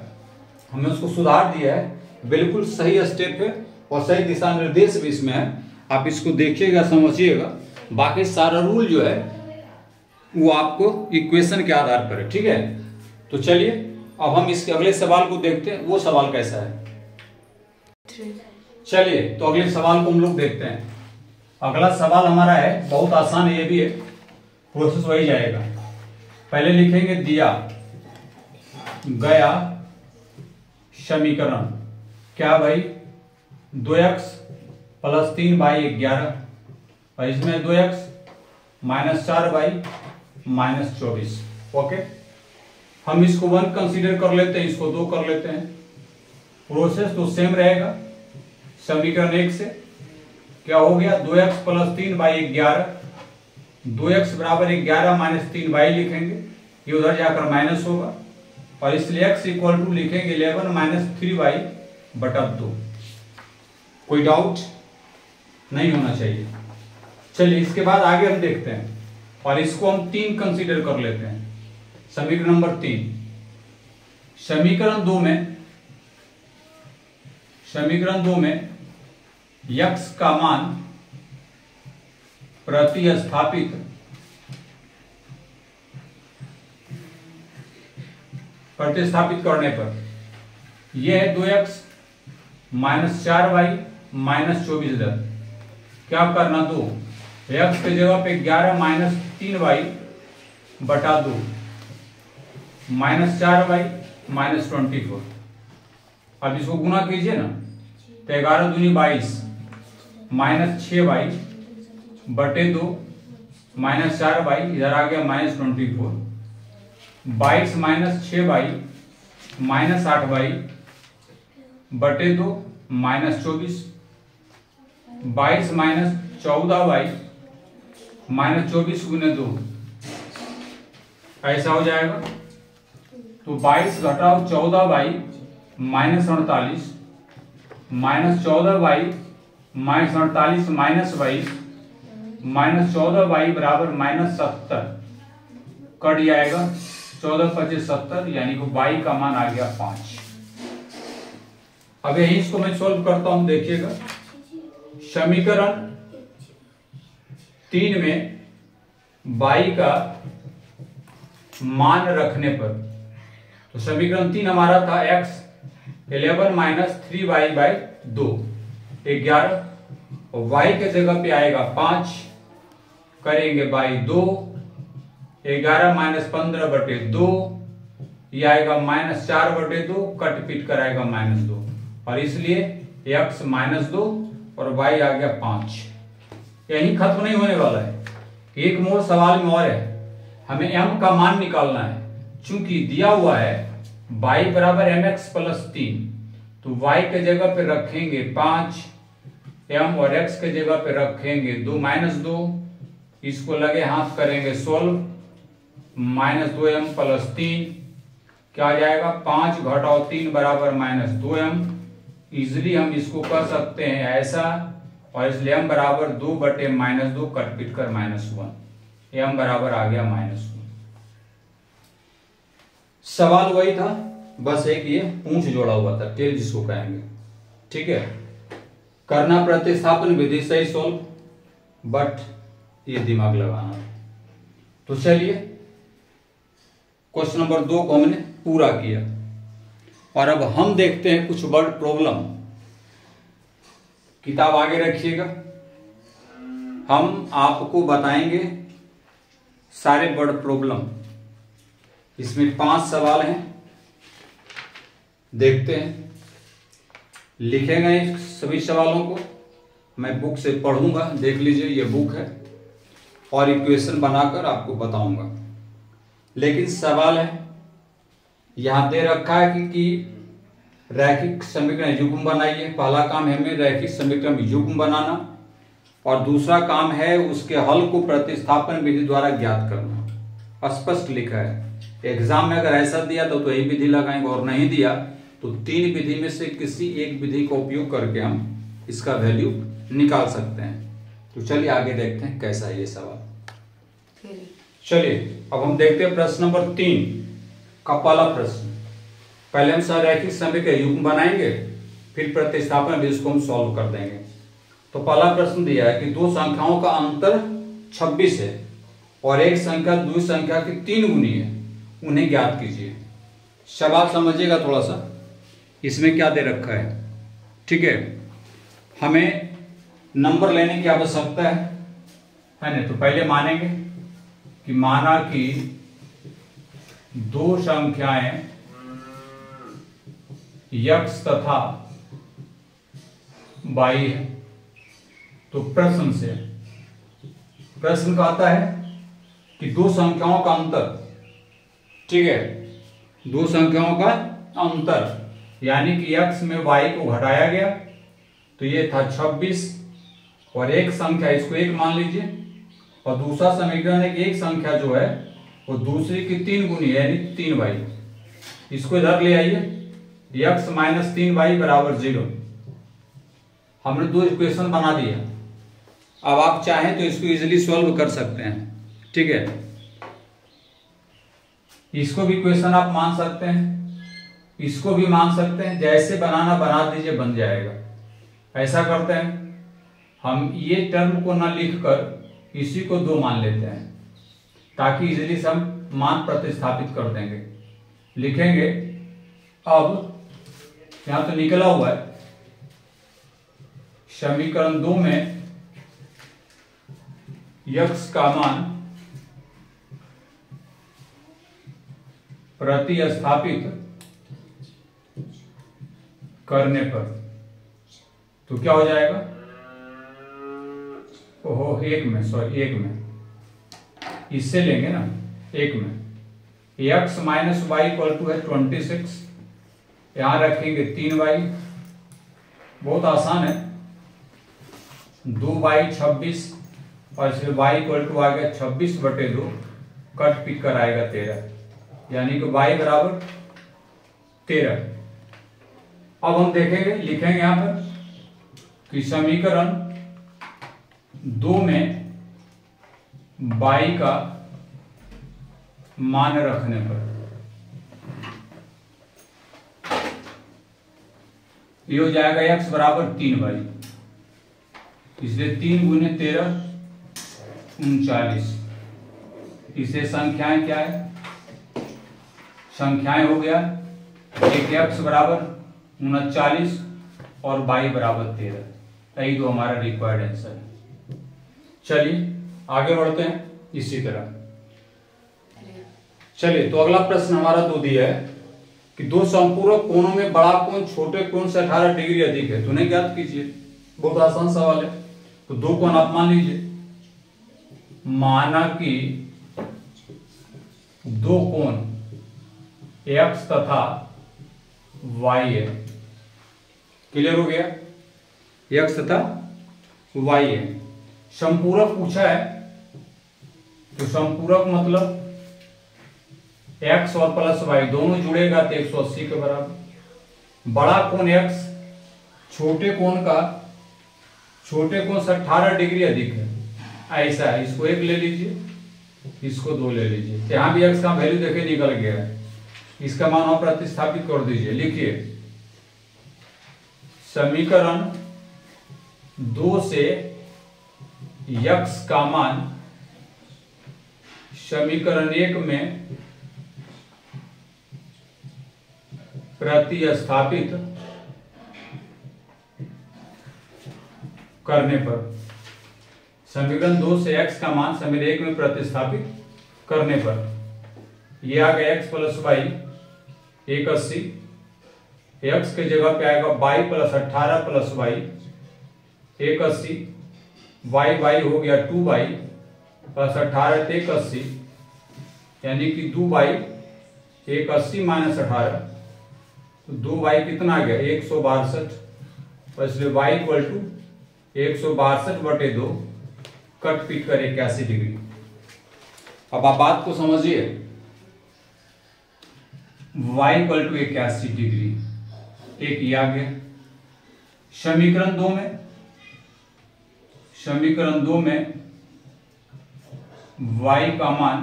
[SPEAKER 1] हमने उसको सुधार दिया है। बिल्कुल सही स्टेप है और सही दिशा निर्देश भी इसमें है, आप इसको देखिएगा समझिएगा। बाकी सारा रूल जो है वो आपको इक्वेशन के आधार पर है, ठीक है। तो चलिए अब हम इसके अगले सवाल को देखते हैं, वो सवाल कैसा है। चलिए तो अगले सवाल को हम लोग देखते हैं। अगला सवाल हमारा है, बहुत आसान है, ये भी है, प्रोसेस वही जाएगा। पहले लिखेंगे दिया गया समीकरण क्या भाई, 2x + 3y11 और इसमें 2x - 4y - 24। ओके, हम इसको 1 कंसीडर कर लेते हैं, इसको 2 कर लेते हैं। प्रोसेस तो सेम रहेगा। समीकरण 1 से क्या हो गया, 2x + 3y11, 2x = 11 - 3y लिखेंगे, ये उधर जाकर माइनस होगा और इसलिए x = लिखेंगे 11 - 3y/2। कोई डाउट नहीं होना चाहिए। चलिए इसके बाद आगे हम देखते हैं और इसको हम 3 कंसीडर कर लेते हैं। समीकरण नंबर 3, समीकरण 2 में x का मान प्रतिस्थापित करने पर यह है 2x - 4y - 24 इधर क्या करना, 2 x के जगह पे 11 - 3y/2 -4y - 24। अब इसको गुना कीजिए ना, तो 11 दूनी 22 -6y/2 -4y इधर आ गया -24, 22 - 6y -8y/2 -24, 22 - 14y -24 × 2 ऐसा हो जाएगा। तो 22 घटाओ 14y -48 -14y -48 -22 -14y = -70 कट जाएगा। 14 × 25 = 70, यानी कि y का मान आ गया 5। अब यही इसको मैं सोल्व करता हूं, देखिएगा। समीकरण 3 में y का मान रखने पर, तो समीकरण 3 हमारा था x 11 - 3y/2 11 और y के जगह पे आएगा 5, करेंगे बाई 2, 11 - 15/2 ये आएगा -4/2, कट पीट कर आएगा -2 और इसलिए x -2 और y आ गया 5। यही खत्म नहीं होने वाला है, एक मोड़ सवाल में और है, हमें m का मान निकालना है। चूंकि दिया हुआ है y = mx + 3, तो y के जगह पे रखेंगे 5, m और x के जगह पे रखेंगे 2 - 2, इसको लगे हाथ करेंगे सोल्व, -2m + 3 क्या आ जाएगा, 5 घटाओ 3 = -2m। इजिली हम इसको कर सकते हैं ऐसा, और इसलिए m = 2/-2 कट पीट कर -1, m बराबर आ गया -1। सवाल वही था, बस एक ये पूंछ जोड़ा हुआ था, टेल जिसको कहेंगे। ठीक है, करना प्रतिस्थापन विधि से ही सोल्व, बट ये दिमाग लगाना। तो चलिए क्वेश्चन नंबर 2 को हमने पूरा किया और अब हम देखते हैं कुछ वर्ड प्रॉब्लम। किताब आगे रखिएगा, हम आपको बताएंगे सारे वर्ड प्रॉब्लम। इसमें 5 सवाल हैं, देखते हैं। लिखेंगे सभी सवालों को, मैं बुक से पढ़ूंगा, देख लीजिए ये बुक है, और इक्वेशन बनाकर आपको बताऊंगा। लेकिन सवाल है यहां दे रखा है कि रैखिक समीकरण युग्म बनाइए। पहला काम है हमें रैखिक समीकरण युग्म बनाना, और दूसरा काम है उसके हल को प्रतिस्थापन विधि द्वारा ज्ञात करना। स्पष्ट लिखा है, एग्जाम में अगर ऐसा दिया तो यही विधि लगाएंगे, और नहीं दिया तो 3 विधि में से किसी एक विधि का उपयोग करके हम इसका वैल्यू निकाल सकते हैं। तो चलिए आगे देखते हैं कैसा है ये सवाल। चलिए अब हम देखते हैं प्रश्न नंबर 3 का पहला प्रश्न। पहले हम सरैखिक समीकरण युग्म बनाएंगे, फिर प्रतिस्थापन विधि को हम सॉल्व कर देंगे। तो पहला प्रश्न दिया है कि 2 संख्याओं का अंतर 26 है और एक संख्या दूसरी संख्या की 3 गुनी है, उन्हें ज्ञात कीजिए। सवाल समझिएगा थोड़ा सा, इसमें क्या दे रखा है। ठीक है, हमें नंबर लेने की आवश्यकता है ना। तो पहले मानेंगे कि माना कि दो संख्याएं x तथा y है। तो प्रश्न कहता है कि दो संख्याओं का अंतर, ठीक है, दो संख्याओं का अंतर यानी कि x में y को घटाया गया, तो ये था 26 और एक संख्या इसको 1 मान लीजिए, और दूसरा समीकरण है कि एक संख्या जो है वो दूसरी की 3 गुनी है यानी 3y। इसको इधर ले आइए, x - 3y बराबर 0। हमने दो इक्वेशन बना दिया। अब आप चाहें तो इसको इजीली सॉल्व कर सकते हैं, ठीक है। इसको भी इक्वेशन आप मान सकते हैं, इसको भी मान सकते हैं, जैसे बनाना बना दीजिए, बन जाएगा। ऐसा करते हैं, हम ये टर्म को ना लिखकर इसी को 2 मान लेते हैं ताकि इजीली से हम मान प्रतिस्थापित कर देंगे। लिखेंगे, अब यहां तो निकला हुआ है, समीकरण 2 में x का मान प्रतिस्थापित करने पर तो क्या हो जाएगा, ओहो एक में इससे लेंगे ना, एक में x - y = 26, यहां रखेंगे 3y, बहुत आसान है, 2y 26 और इसमें y = आ गया 26/2, कट पिक कर आएगा 13, यानी कि y बराबर 13। अब हम देखेंगे, लिखेंगे यहां पर कि समीकरण 2 में y का मान रखने पर ये हो जाएगा x बराबर 3y, इसलिए 3 × 13 39। इसे संख्याएं क्या है, संख्याएं हो गया, एक x बराबर 39 और y बराबर 13, यही तो हमारा रिक्वायर्ड आंसर है। चलिए आगे बढ़ते हैं इसी तरह। चलिए, तो अगला प्रश्न हमारा 2 दिया है कि दो संपूरक कोणों में बड़ा कोण छोटे कोण से 18 डिग्री अधिक है, तो उन्हें ज्ञात कीजिए। बहुत आसान सवाल है। तो दो कोण आप मान लीजिए, माना कि दो कोण x तथा y है, क्लियर हो गया, x तथा y है। संपूरक पूछा है, तो संपूरक मतलब x और प्लस y दोनों जुड़ेगा तो 180 के बराबर। बड़ा कोण x छोटे कोण से 18 डिग्री अधिक है, ऐसा है। इसको 1 ले लीजिए, इसको 2 ले लीजिए, तो यहां भी x का वैल्यू देखे निकल गया है, इसका मान आप प्रतिस्थापित कर दीजिए। लिखिए, समीकरण 2 से x का मान समीकरण 1 में प्रतिस्थापित करने पर, समीकरण 2 से x का मान समीकरण 1 में प्रतिस्थापित करने पर ये आ गया x + y 81, x के जगह पे आएगा y + 18 + y 81, y हो गया 2y + 18 = 81, यानी कि 2y 81 - 18, तो 2y कितना आ गया 162, इसलिए y = 162/2, कट पिट कर 81 डिग्री। अब आप बात को समझिए, y = 81 डिग्री, एक ये आ गया। समीकरण 2 में y का मान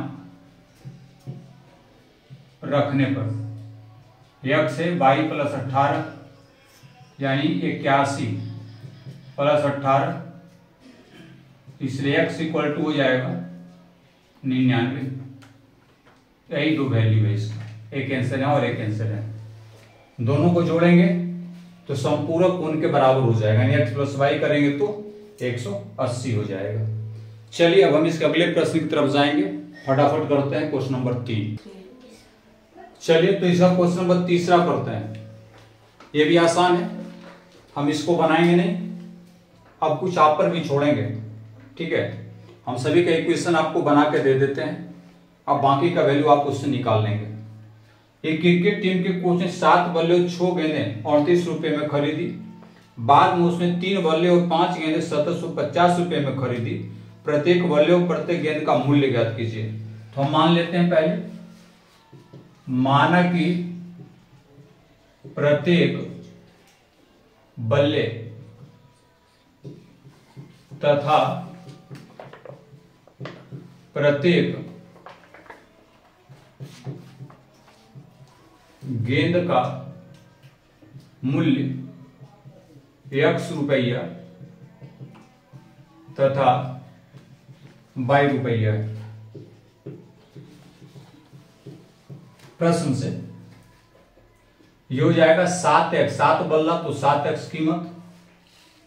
[SPEAKER 1] रखने पर x है y + 18 यानी 81 + 18, इसलिए x = हो जाएगा 99। यही दो वैल्यू है इसका, एक आंसर है और एक आंसर है। दोनों को जोड़ेंगे तो संपूरक कोण के बराबर हो जाएगा, यानी x प्लस वाई करेंगे तो 180 हो जाएगा। चलिए अब हम इसके अगले प्रश्न की तरफ जाएंगे, फटाफट करते हैं क्वेश्चन नंबर 3। चलिए तो इसका क्वेश्चन नंबर 3 करते हैं। ये भी आसान है, हम इसको बनाएंगे नहीं, अब कुछ आप पर भी छोड़ेंगे, ठीक है। हम सभी का इक्वेशन आपको बना के दे देते हैं, अब बाकी का वैल्यू आप उससे निकाल लेंगे। एक क्रिकेट टीम के कोच ने 7 बल्ले और 6 गेंदें 38 रुपए में खरीदी। बाद में उसने 3 बल्ले और 5 गेंदें 1750 रुपए में खरीदी। प्रत्येक बल्ले और प्रत्येक गेंद का मूल्य ज्ञात कीजिए। तो हम मान लेते हैं पहले, माना कि प्रत्येक बल्ले तथा प्रत्येक गेंद का मूल्य x रुपया तथा y रुपया है। प्रश्न से ये हो जाएगा 7x, 7 बल्ला तो 7x कीमत,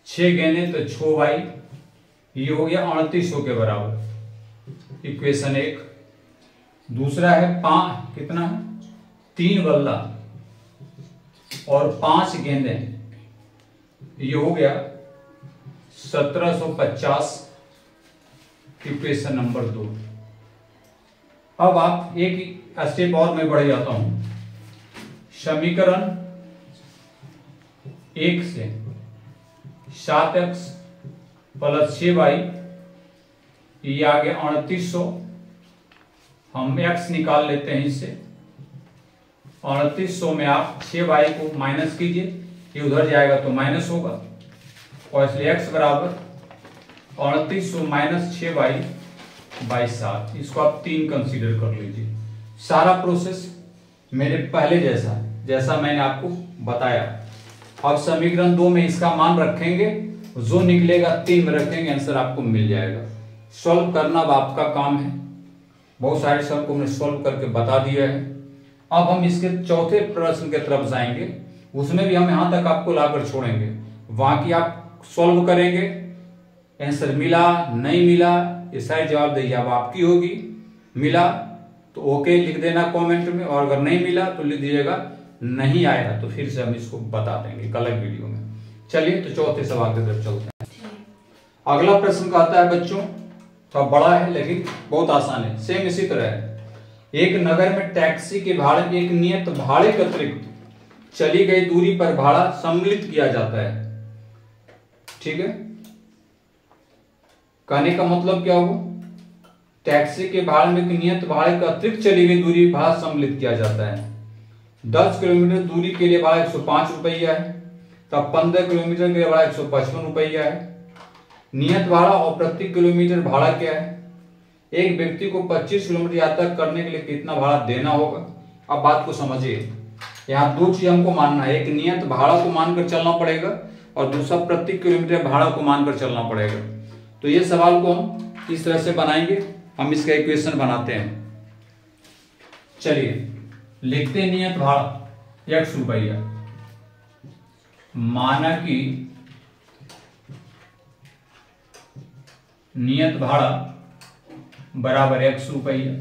[SPEAKER 1] 6 गेंदें तो 6y, ये हो गया 3800 के बराबर, इक्वेशन 1। दूसरा है कितना है 3 बल्ला और 5 गेंदें, ये हो गया 1750, इक्वेशन नंबर 2। अब आप एक स्टेप और मैं बढ़ जाता हूं, समीकरण 1 से 7x प्लस 6y, ये आ गया 3800, हम x निकाल लेते हैं इससे। 3800 में आप 6y को माइनस कीजिए, ये उधर जाएगा तो माइनस होगा, और इसलिए x बराबर 3800 माइनस 6y बाई 7, इसको आप 3 कंसीडर कर लीजिए। सारा प्रोसेस मेरे पहले जैसा मैंने आपको बताया। अब समीकरण 2 में इसका मान रखेंगे, जो निकलेगा 3 में रखेंगे, आंसर आपको मिल जाएगा। सॉल्व करना अब आपका काम है, बहुत सारे सॉल्व को हमने सॉल्व करके बता दिया है। अब हम इसके चौथे प्रश्न के तरफ जाएंगे, उसमें भी हम यहां तक आपको लाकर छोड़ेंगे, वहां की आप सॉल्व करेंगे, आंसर मिला नहीं मिला ये सारी जवाबदेही अब आपकी होगी। मिला तो ओके लिख देना कमेंट में, और अगर नहीं मिला तो लिख दीजिएगा नहीं आया, तो फिर से हम इसको बता देंगे एक अलग वीडियो में। चलिए तो चौथे सवाल की तरफ चलते हैं। अगला प्रश्न कहता है बच्चों, थोड़ा बड़ा है लेकिन बहुत आसान है, सेम इसी तरह है। एक नगर में टैक्सी के भाड़े में एक नियत भाड़े के अतिरिक्त चली गई दूरी पर भाड़ा सम्मिलित किया जाता है, ठीक है। कहने का मतलब क्या हुआ, टैक्सी के भाड़े में नियत भाड़े का अतिरिक्त चली गई दूरी भाड़ा सम्मिलित किया जाता है। 10 किलोमीटर दूरी के लिए भाड़ा 105 रुपया है, तब 15 किलोमीटर के लिए भाड़ा 155 रुपया है। नियत भाड़ा और प्रति किलोमीटर भाड़ा क्या है। एक व्यक्ति को 25 किलोमीटर यात्रा करने के लिए कितना भाड़ा देना होगा। अब बात को समझिए, यहाँ 2 चीज हमको मानना है, एक नियत भाड़ा को मानकर चलना पड़ेगा और दूसरा प्रति किलोमीटर भाड़ा को मानकर चलना पड़ेगा। तो ये सवाल को हम इस तरह से बनाएंगे, हम इसका इक्वेशन बनाते हैं। चलिए लिखते हैं नियत भाड़ा x रुपया, माना कि नियत भाड़ा बराबर x रुपया।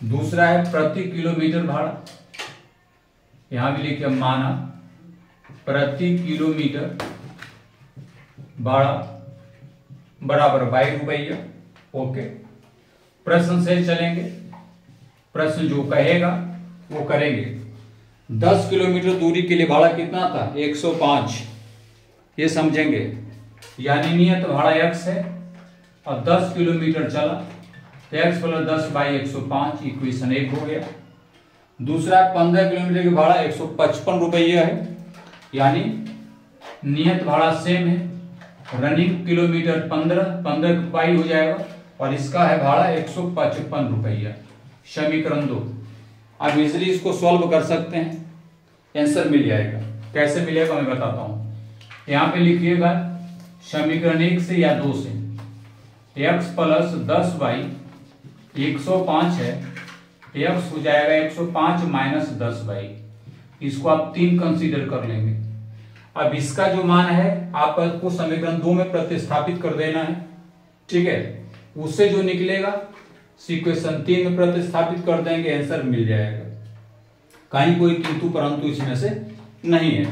[SPEAKER 1] दूसरा है प्रति किलोमीटर भाड़ा, यहां भी लिखिए माना प्रति किलोमीटर भाड़ा बराबर 22 रुपया। ओके, प्रश्न से चलेंगे, प्रश्न जो कहेगा वो करेंगे। 10 किलोमीटर दूरी के लिए भाड़ा कितना था 105, ये समझेंगे, यानी नियत भाड़ा x है और 10 किलोमीटर चला तो x प्लस 10 बाई 105, इक्वेशन 1 हो गया। दूसरा 15 किलोमीटर की भाड़ा 155 रुपया है, यानी नियत भाड़ा सेम है, रनिंग किलोमीटर 15 पाई हो जाएगा, और इसका है भाड़ा 155 रुपया। समीकरण 2, अब इजिली इसको सॉल्व कर सकते हैं, आंसर मिल जाएगा। कैसे मिलेगा मैं बताता हूं। यहाँ पे लिखिएगा समीकरण 1 से या 2 से, x प्लस 10 बाई 105 है, x हो जाएगा 105 माइनस 10 बाई, इसको आप 3 कंसीडर कर लेंगे, अब इसका जो मान है आपको समीकरण 2 में प्रतिस्थापित कर देना है, ठीक है। उससे जो निकलेगा इक्वेशन 3 में प्रतिस्थापित कर देंगे, आंसर मिल जाएगा। कहीं कोई किंतु परंतु इसमें से नहीं है।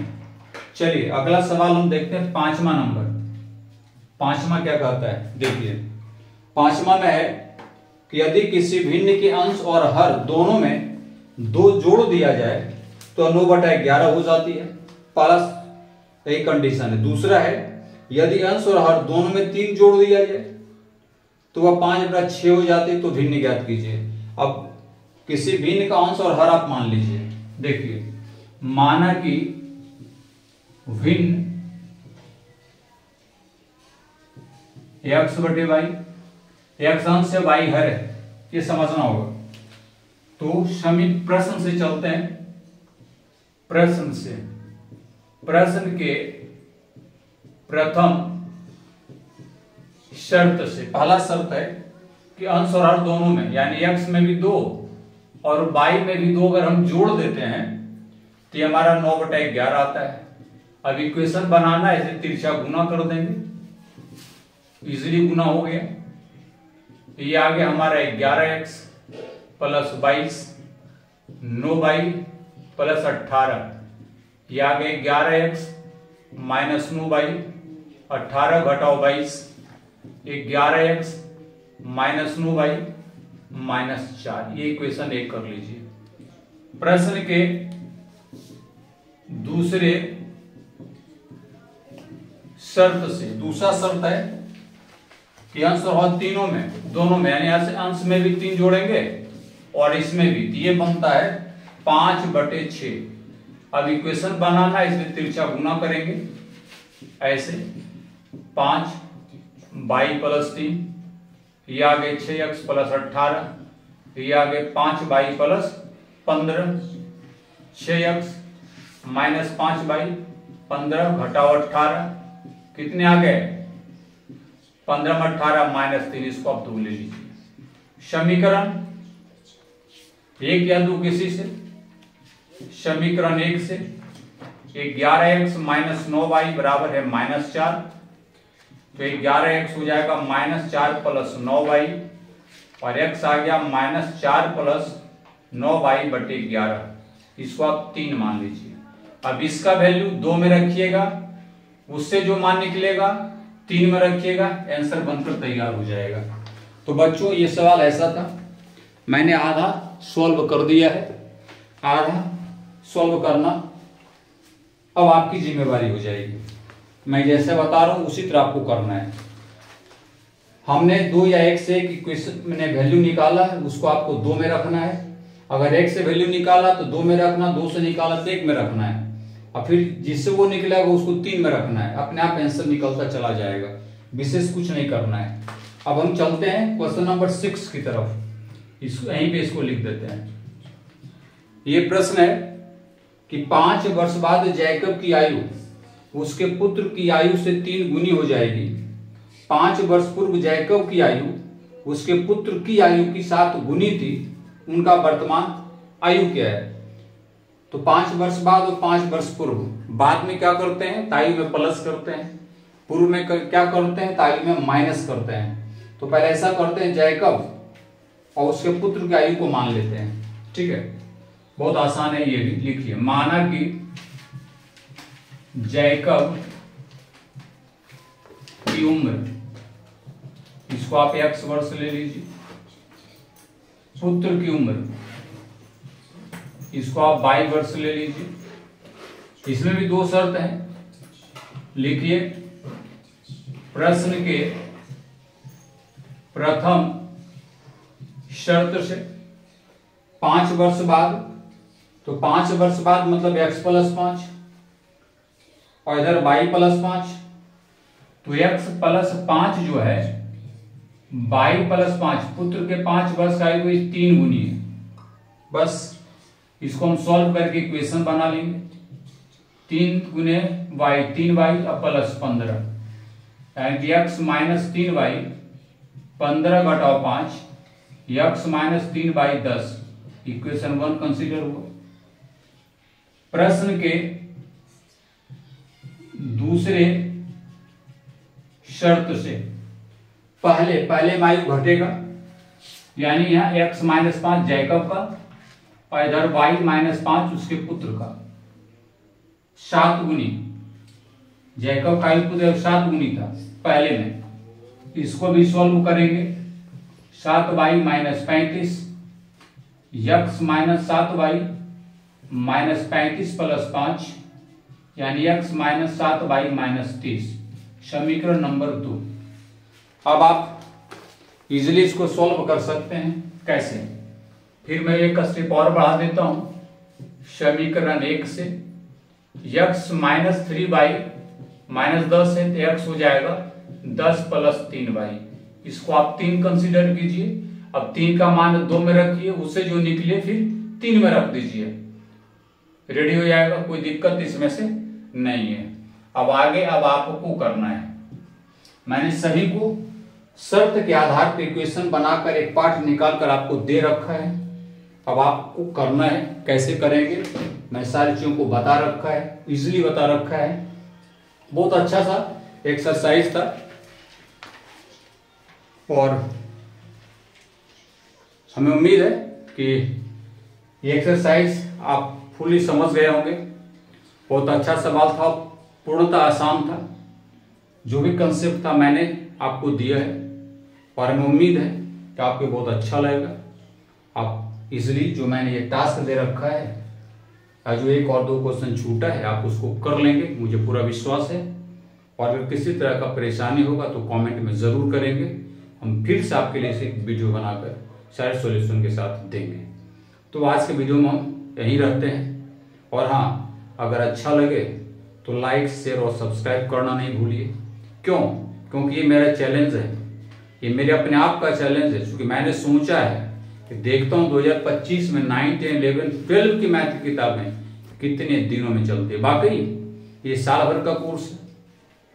[SPEAKER 1] चलिए अगला सवाल हम देखते हैं, 5वां नंबर। 5वां क्या कहता है, देखिए 5वां में है कि यदि किसी भिन्न के अंश और हर दोनों में 2 जोड़ दिया जाए तो 9/11 हो जाती है, प्लस एक कंडीशन है। दूसरा है यदि अंश और हर दोनों में 3 जोड़ दिया जाए तो वह 5/6 हो जाती है। तो भिन्न ज्ञात कीजिए। अब किसी भिन्न का अंश और हर आप मान लीजिए, देखिए माना कि भिन्न x/y, x अंश से y हर है, ये समझना होगा। तो समीप प्रश्न से चलते हैं, प्रश्न के प्रथम शर्त से पहला शर्त है कि अंश और हर दोनों में, यानी x में भी 2 और y में भी 2 अगर हम जोड़ देते हैं तो ये हमारा 9/11 आता है। अब इक्वेशन बनाना है, इसे तिरछा गुना कर देंगे, इजीली गुना हो गया। ये आ गया हमारा 11x प्लस 22, 9y प्लस 18। ये आ गया 11x माइनस 9y, 18 घटाओ 22, 11x माइनस 9y माइनस 4। ये इक्वेशन 1 कर लीजिए। प्रश्न के दूसरे शर्त से, दूसरा शर्त है कि अंश और हर तीनों में, दोनों में, यानी यहां से अंश में भी 3 जोड़ेंगे और इसमें भी, तो ये बनता है 5/6। अब इक्वेशन बनाना है, इसमें तिरछा गुना करेंगे ऐसे, 5 y प्लस 3, ये आ गए 6x प्लस 18, ये आ गए 5y plus 15, 6x minus 5y, 15 घटाओ 18, कितने आ गए 15 में 18 माइनस 3, इसको आप 2 ले लीजिए। समीकरण 1 या 2 किसी से, समीकरण 1 से 11x माइनस 9y बराबर है माइनस 4, तो 11x हो जाएगा माइनस 4 प्लस 9y, और x आ गया माइनस 4 प्लस 9y/11, इसको आप 3 मान लीजिए। अब इसका वैल्यू 2 में रखिएगा, उससे जो मान निकलेगा 3 में रखिएगा, आंसर बनकर तैयार हो जाएगा। तो बच्चों ये सवाल ऐसा था, मैंने आधा सॉल्व कर दिया है, आधा सॉल्व करना अब आपकी जिम्मेवारी हो जाएगी। मैं जैसे बता रहा हूं उसी तरह आपको करना है। हमने 2 या 1 से एक इक्वेशन में वैल्यू निकाला है, उसको आपको 2 में रखना है। अगर 1 से वैल्यू निकाला तो 2 में रखना, 2 से निकाला तो 1 में रखना है, और फिर जिससे वो निकलेगा उसको 3 में रखना है। अपने आप आंसर निकलता चला जाएगा, विशेष कुछ नहीं करना है। अब हम चलते हैं क्वेश्चन नंबर 6 की तरफ, इसको यहीं पे इसको लिख देते हैं। ये प्रश्न है कि 5 वर्ष बाद जैकब की आयु उसके पुत्र की आयु से 3 गुनी हो जाएगी। 5 वर्ष पूर्व जैकब की आयु उसके पुत्र की आयु की 7 गुनी थी, उनका वर्तमान आयु क्या है? तो 5 वर्ष बाद और 5 वर्ष पूर्व, बाद में क्या करते हैं, आयु में प्लस करते हैं, पूर्व में क्या करते हैं, आयु में माइनस करते हैं। तो पहले ऐसा करते हैं, जैकब और उसके पुत्र की आयु को मान लेते हैं, ठीक है, बहुत आसान है। ये भी लिखिए, माना कि जैकब की उम्र, इसको आप x वर्ष ले लीजिए, पुत्र की उम्र इसको आप y वर्ष ले लीजिए। इसमें भी 2 शर्त हैं, लिखिए। प्रश्न के प्रथम शर्त से 5 वर्ष बाद, तो 5 वर्ष बाद मतलब x प्लस 5 और इधर y प्लस 5, तो x प्लस 5 जो है y प्लस 5, पुत्र के 5 वर्ष का आयु 3 गुनी है। बस इसको हम सॉल्व करके इक्वेशन बना लेंगे। 3 गुने y, 3y और प्लस 15, यानी कि x माइनस 3y, 15 घटाओ 5, x minus 3y 10, equation 1 consider हुआ। प्रश्न के दूसरे शर्त से पहले में आयु घटेगा, यानी यहां x माइनस 5 जैकब का और इधर y माइनस 5 उसके पुत्र का 7 गुनी। जैकब का आयु पुत्र 7 गुनी था पहले में, इसको भी सॉल्व करेंगे। 7y minus 35 x minus 7y minus 35 plus 5 यानी x माइनस 7y माइनस 30, समीकरण नंबर 2। अब आप इजिली इसको सॉल्व कर सकते हैं। कैसे? फिर मैं एक स्टेप और बढ़ा देता हूं। समीकरण 1 से x माइनस 3y माइनस 10 है तो x हो जाएगा 10 प्लस 3y। इसको आप 3 कंसीडर कीजिए। अब 3 का मान 2 में रखिए, उससे जो निकले फिर 3 में रख दीजिए, रेडी हो जाएगा। कोई दिक्कत इसमें से नहीं है। अब आगे अब आपको करना है, मैंने सभी को शर्त के आधार पर इक्वेशन बनाकर एक पार्ट निकाल कर आपको दे रखा है। अब आपको करना है, कैसे करेंगे मैं सारी चीजों को बता रखा है, इजीली बता रखा है। बहुत अच्छा सा एक्सरसाइज था और हमें उम्मीद है कि ये एक्सरसाइज आप फुली समझ गए होंगे। बहुत अच्छा सवाल था, पूर्णतः आसान था। जो भी कंसेप्ट था मैंने आपको दिया है और हमें उम्मीद है कि आपको बहुत अच्छा लगेगा। आप इजीली जो मैंने ये टास्क दे रखा है, जो 1 और 2 क्वेश्चन छूटा है, आप उसको कर लेंगे, मुझे पूरा विश्वास है। और अगर किसी तरह का परेशानी होगा तो कमेंट में ज़रूर करेंगे, हम फिर से आपके लिए एक वीडियो बनाकर सारे सॉल्यूशन के साथ देंगे। तो आज के वीडियो में हम यहीं रहते हैं। और हाँ, अगर अच्छा लगे तो लाइक, शेयर और सब्सक्राइब करना नहीं भूलिए। क्यों? क्योंकि ये मेरा चैलेंज है, ये मेरे अपने आप का चैलेंज है। क्योंकि मैंने सोचा है कि देखता हूँ 2025 में 9, 10, 11, 12 की मैथ की किताबें कितने दिनों में चलती है। वाकई ये साल भर का कोर्स है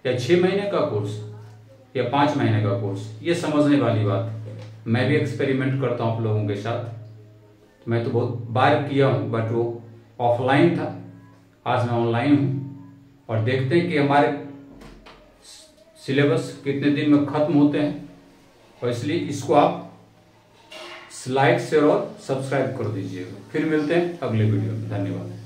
[SPEAKER 1] या 6 महीने का कोर्स या 5 महीने का कोर्स, ये समझने वाली बात। मैं भी एक्सपेरिमेंट करता हूँ आप लोगों के साथ। मैं तो बहुत बार किया हूँ, बट वो ऑफलाइन था, आज मैं ऑनलाइन हूँ। और देखते हैं कि हमारे सिलेबस कितने दिन में खत्म होते हैं। और इसलिए इसको आप लाइक, शेयर और सब्सक्राइब कर दीजिएगा। फिर मिलते हैं अगले वीडियो में। धन्यवाद।